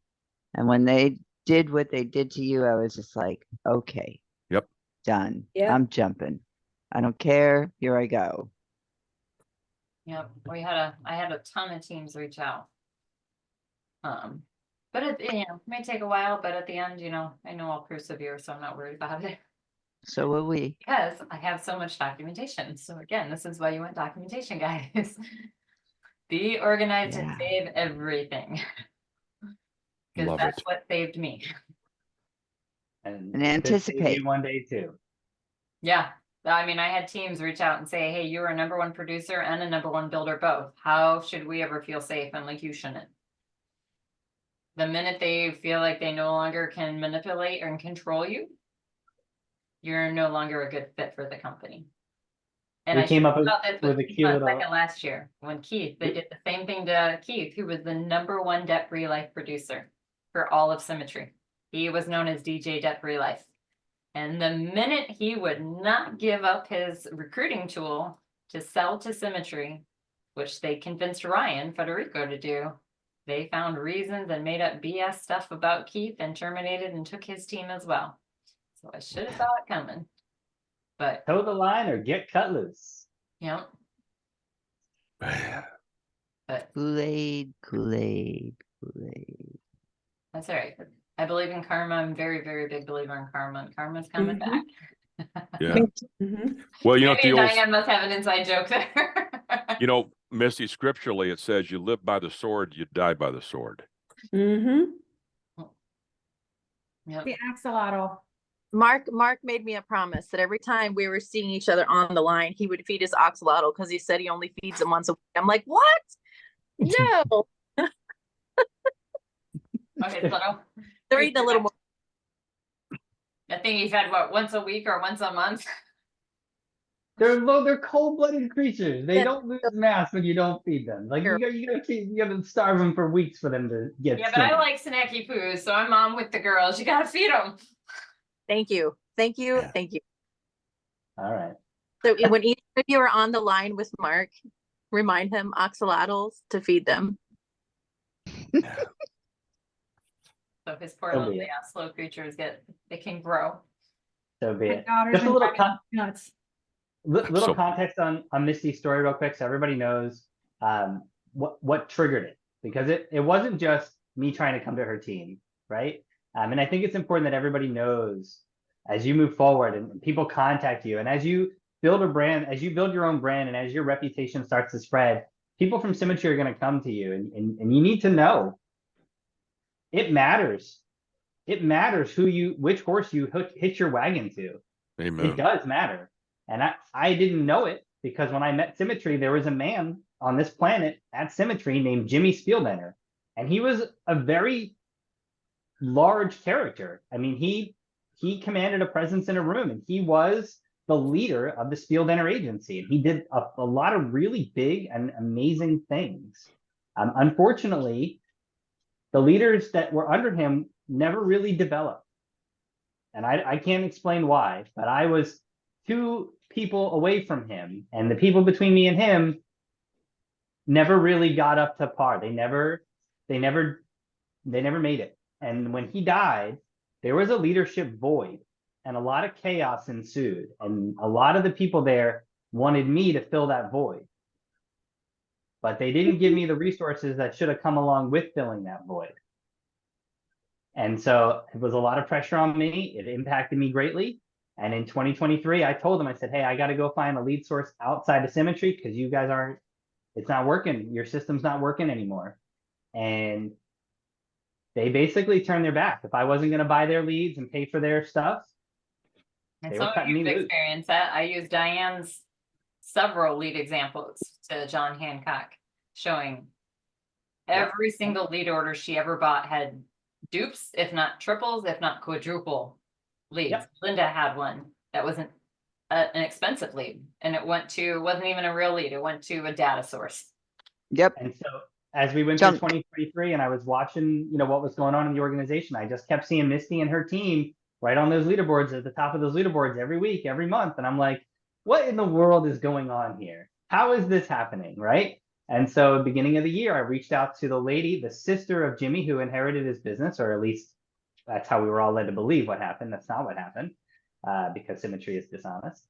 And when they did what they did to you, I was just like, okay. Yep. Done. Yep. I'm jumping. I don't care. Here I go. yep, I had a ton of teams reach out. But it may take a while, but at the end, I know I'll persevere, so I'm not worried about it. So will we. Because I have so much documentation. So again, this is why you want documentation, guys. Be organized and Yeah. save everything. Because Love that's it. what saved me. And could save anticipate. you one day too. Yeah. I mean, I had teams reach out and say, hey, you're a #1 producer and a #1 builder both. How should we ever feel safe? I'm like, you shouldn't. The minute they feel like they no longer can manipulate and control you, you're no longer a good fit for the company. And We I came shared up with- about this with with a Keith cute on little- second last year when Keith, they did the same thing to Keith, who was the #1 debt-free life producer for all of Symmetry. He was known as DJ Debt-Free Life. And the minute he would not give up his recruiting tool to sell to Symmetry, which they convinced Ryan Federico to do, they found reasons and made up BS stuff about Keith and terminated and took his team as well. So I should have saw it coming. But, Toe the line or get cut loose. but Kool-Aid, Kool-Aid, Kool-Aid. that's all right. I believe in karma. I'm very, very big believer in karma, and karma's coming back. Yeah. Mhm. Well, you know, Maybe the old, Diane must have an inside joke there. Misty, scripturally, it says you live by the sword, you die by the sword. Mhm. Yep. The axolotl. Mark made me a promise that every time we were seeing each other on the line, he would feed his axolotl because he said he only feeds them once a week. I'm like, what? No. Okay, so They're eating a little more. I think he's had what, once a week or once a month? They're cold-blooded creatures. They Yeah. don't lose mass when you don't feed them. Like Sure. you gotta starve them for weeks for them to get Yeah, but I skinny. like snacky food, so I'm on with the girls. You gotta feed them. Thank you. Thank you. Yeah. Thank you. All right. So when each of you are on the line with Mark, remind him axolotls to feed them. So his poor So little be it. slow creatures they can grow. So be My it. daughter's Just a been little driving me nuts. little So- context on Misty's story real quick, so everybody knows what triggered it, because it wasn't just me trying to come to her team, right? And I think it's important that everybody knows as you move forward and people contact you, and as you build a brand, as you build your own brand, and as your reputation starts to spread, people from Symmetry are going to come to you, and you need to know it matters. It matters which horse you hitch your wagon to. Amen. It does matter. And I didn't know it because when I met Symmetry, there was a man on this planet at Symmetry named Jimmy Spieldenner. And he was a very large character. I mean, he commanded a presence in a room, and he was the leader of the Spieldenner agency. And he did a lot of really big and amazing things. Unfortunately, the leaders that were under him never really developed. And I can't explain why, but I was 2 people away from him, and the people between me and him never really got up to par. They never made it. And when he died, there was a leadership void, and a lot of chaos ensued. And a lot of the people there wanted me to fill that void, but they didn't give me the resources that should have come along with filling that void. And so it was a lot of pressure on me. It impacted me greatly. And in 2023, I told them, I said, hey, I got to go find a lead source outside of Symmetry because you guys it's not working. Your system's not working anymore. And they basically turned their back. If I wasn't going to buy their leads and pay for their stuff, And they some were of cutting you've me loose. experienced that. I used Diane's several lead examples to John Hancock, showing every single lead order she ever bought had dupes, if not triples, if not quadruple leads. Yep. Linda had one that wasn't an expensive lead, and it wasn't even a real lead. It went to a data source. Yep. And so as we went Junk. through 2023 and I was watching, you know, what was going on in the organization, I just kept seeing Misty and her team right on those leaderboards, at the top of those leaderboards every week, every month. And I'm like, what in the world is going on here? How is this happening, right? And so beginning of the year, I reached out to the lady, the sister of Jimmy, who inherited his business, or at least that's how we were all led to believe what happened. That's not what happened, because symmetry is dishonest.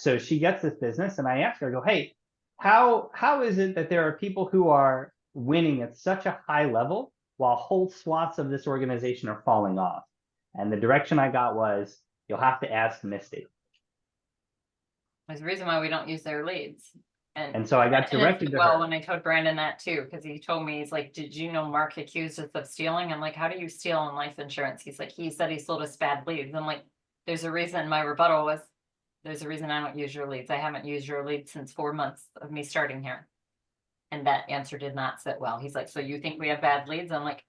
So she gets this business, and I asked her, I go, hey, how is it that there are people who are winning at such a high level while whole swaths of this organization are falling off? And the direction I got was, you'll have to ask Misty. There's a reason why we don't use their leads. And so I got directed to well, her. when I told Brandon that too, because he told me, he's like, did you know Mark accused us of stealing? I'm like, how do you steal on life insurance? He's like, he said he sold us bad leads. I'm like, there's a reason. My rebuttal was, there's a reason I don't use your leads. I haven't used your leads since 4 months of me starting here. And that answer did not sit well. He's like, so you think we have bad leads? I'm like,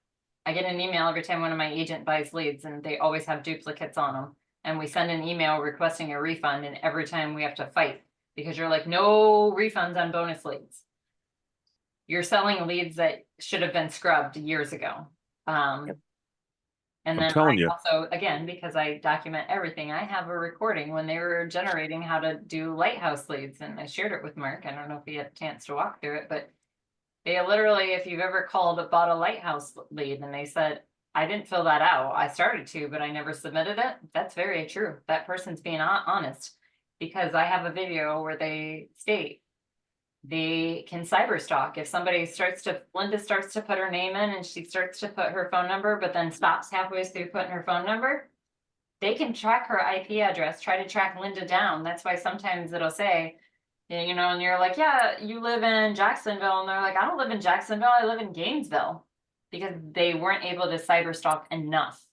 I get an email every time one of my agent buys leads, and they always have duplicates on them. And we send an email requesting a refund, and every time we have to fight because you're like, no refunds on bonus leads. You're selling leads that should have been scrubbed years ago. And I'm then telling I you. also, again, because I document everything, I have a recording when they were generating how to do lighthouse leads, and I shared it with Mark. I don't know if he had a chance to walk through it, but they literally, if you've ever bought a lighthouse lead and they said, I didn't fill that out. I started to, but I never submitted it. That's very true. That person's being honest, because I have a video where they state they can cyber stalk. If somebody Linda starts to put her name in and she starts to put her phone number, but then stops halfway through putting her phone number, they can track her IP address, try to track Linda down. That's why sometimes it'll say, you know, and you're like, yeah, you live in Jacksonville. And they're like, I don't live in Jacksonville. I live in Gainesville, because they weren't able to cyber stalk enough.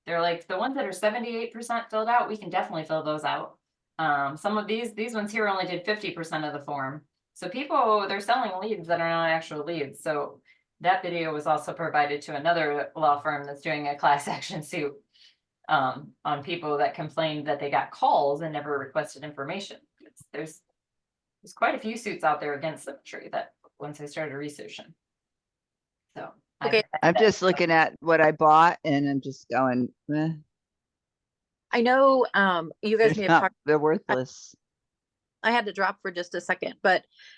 They're like, the ones that are 78% filled out, we can definitely fill those out. Some of these ones here only did 50% of the form. So people, they're selling leads that are not actual leads. So that video was also provided to another law firm that's doing a class action suit on people that complained that they got calls and never requested information. There's quite a few suits out there against symmetry that once I started researching. So Okay. I'm just looking at what I bought and I'm just going, eh, I know you guys may have talked. they're worthless. I had to drop for just a second, but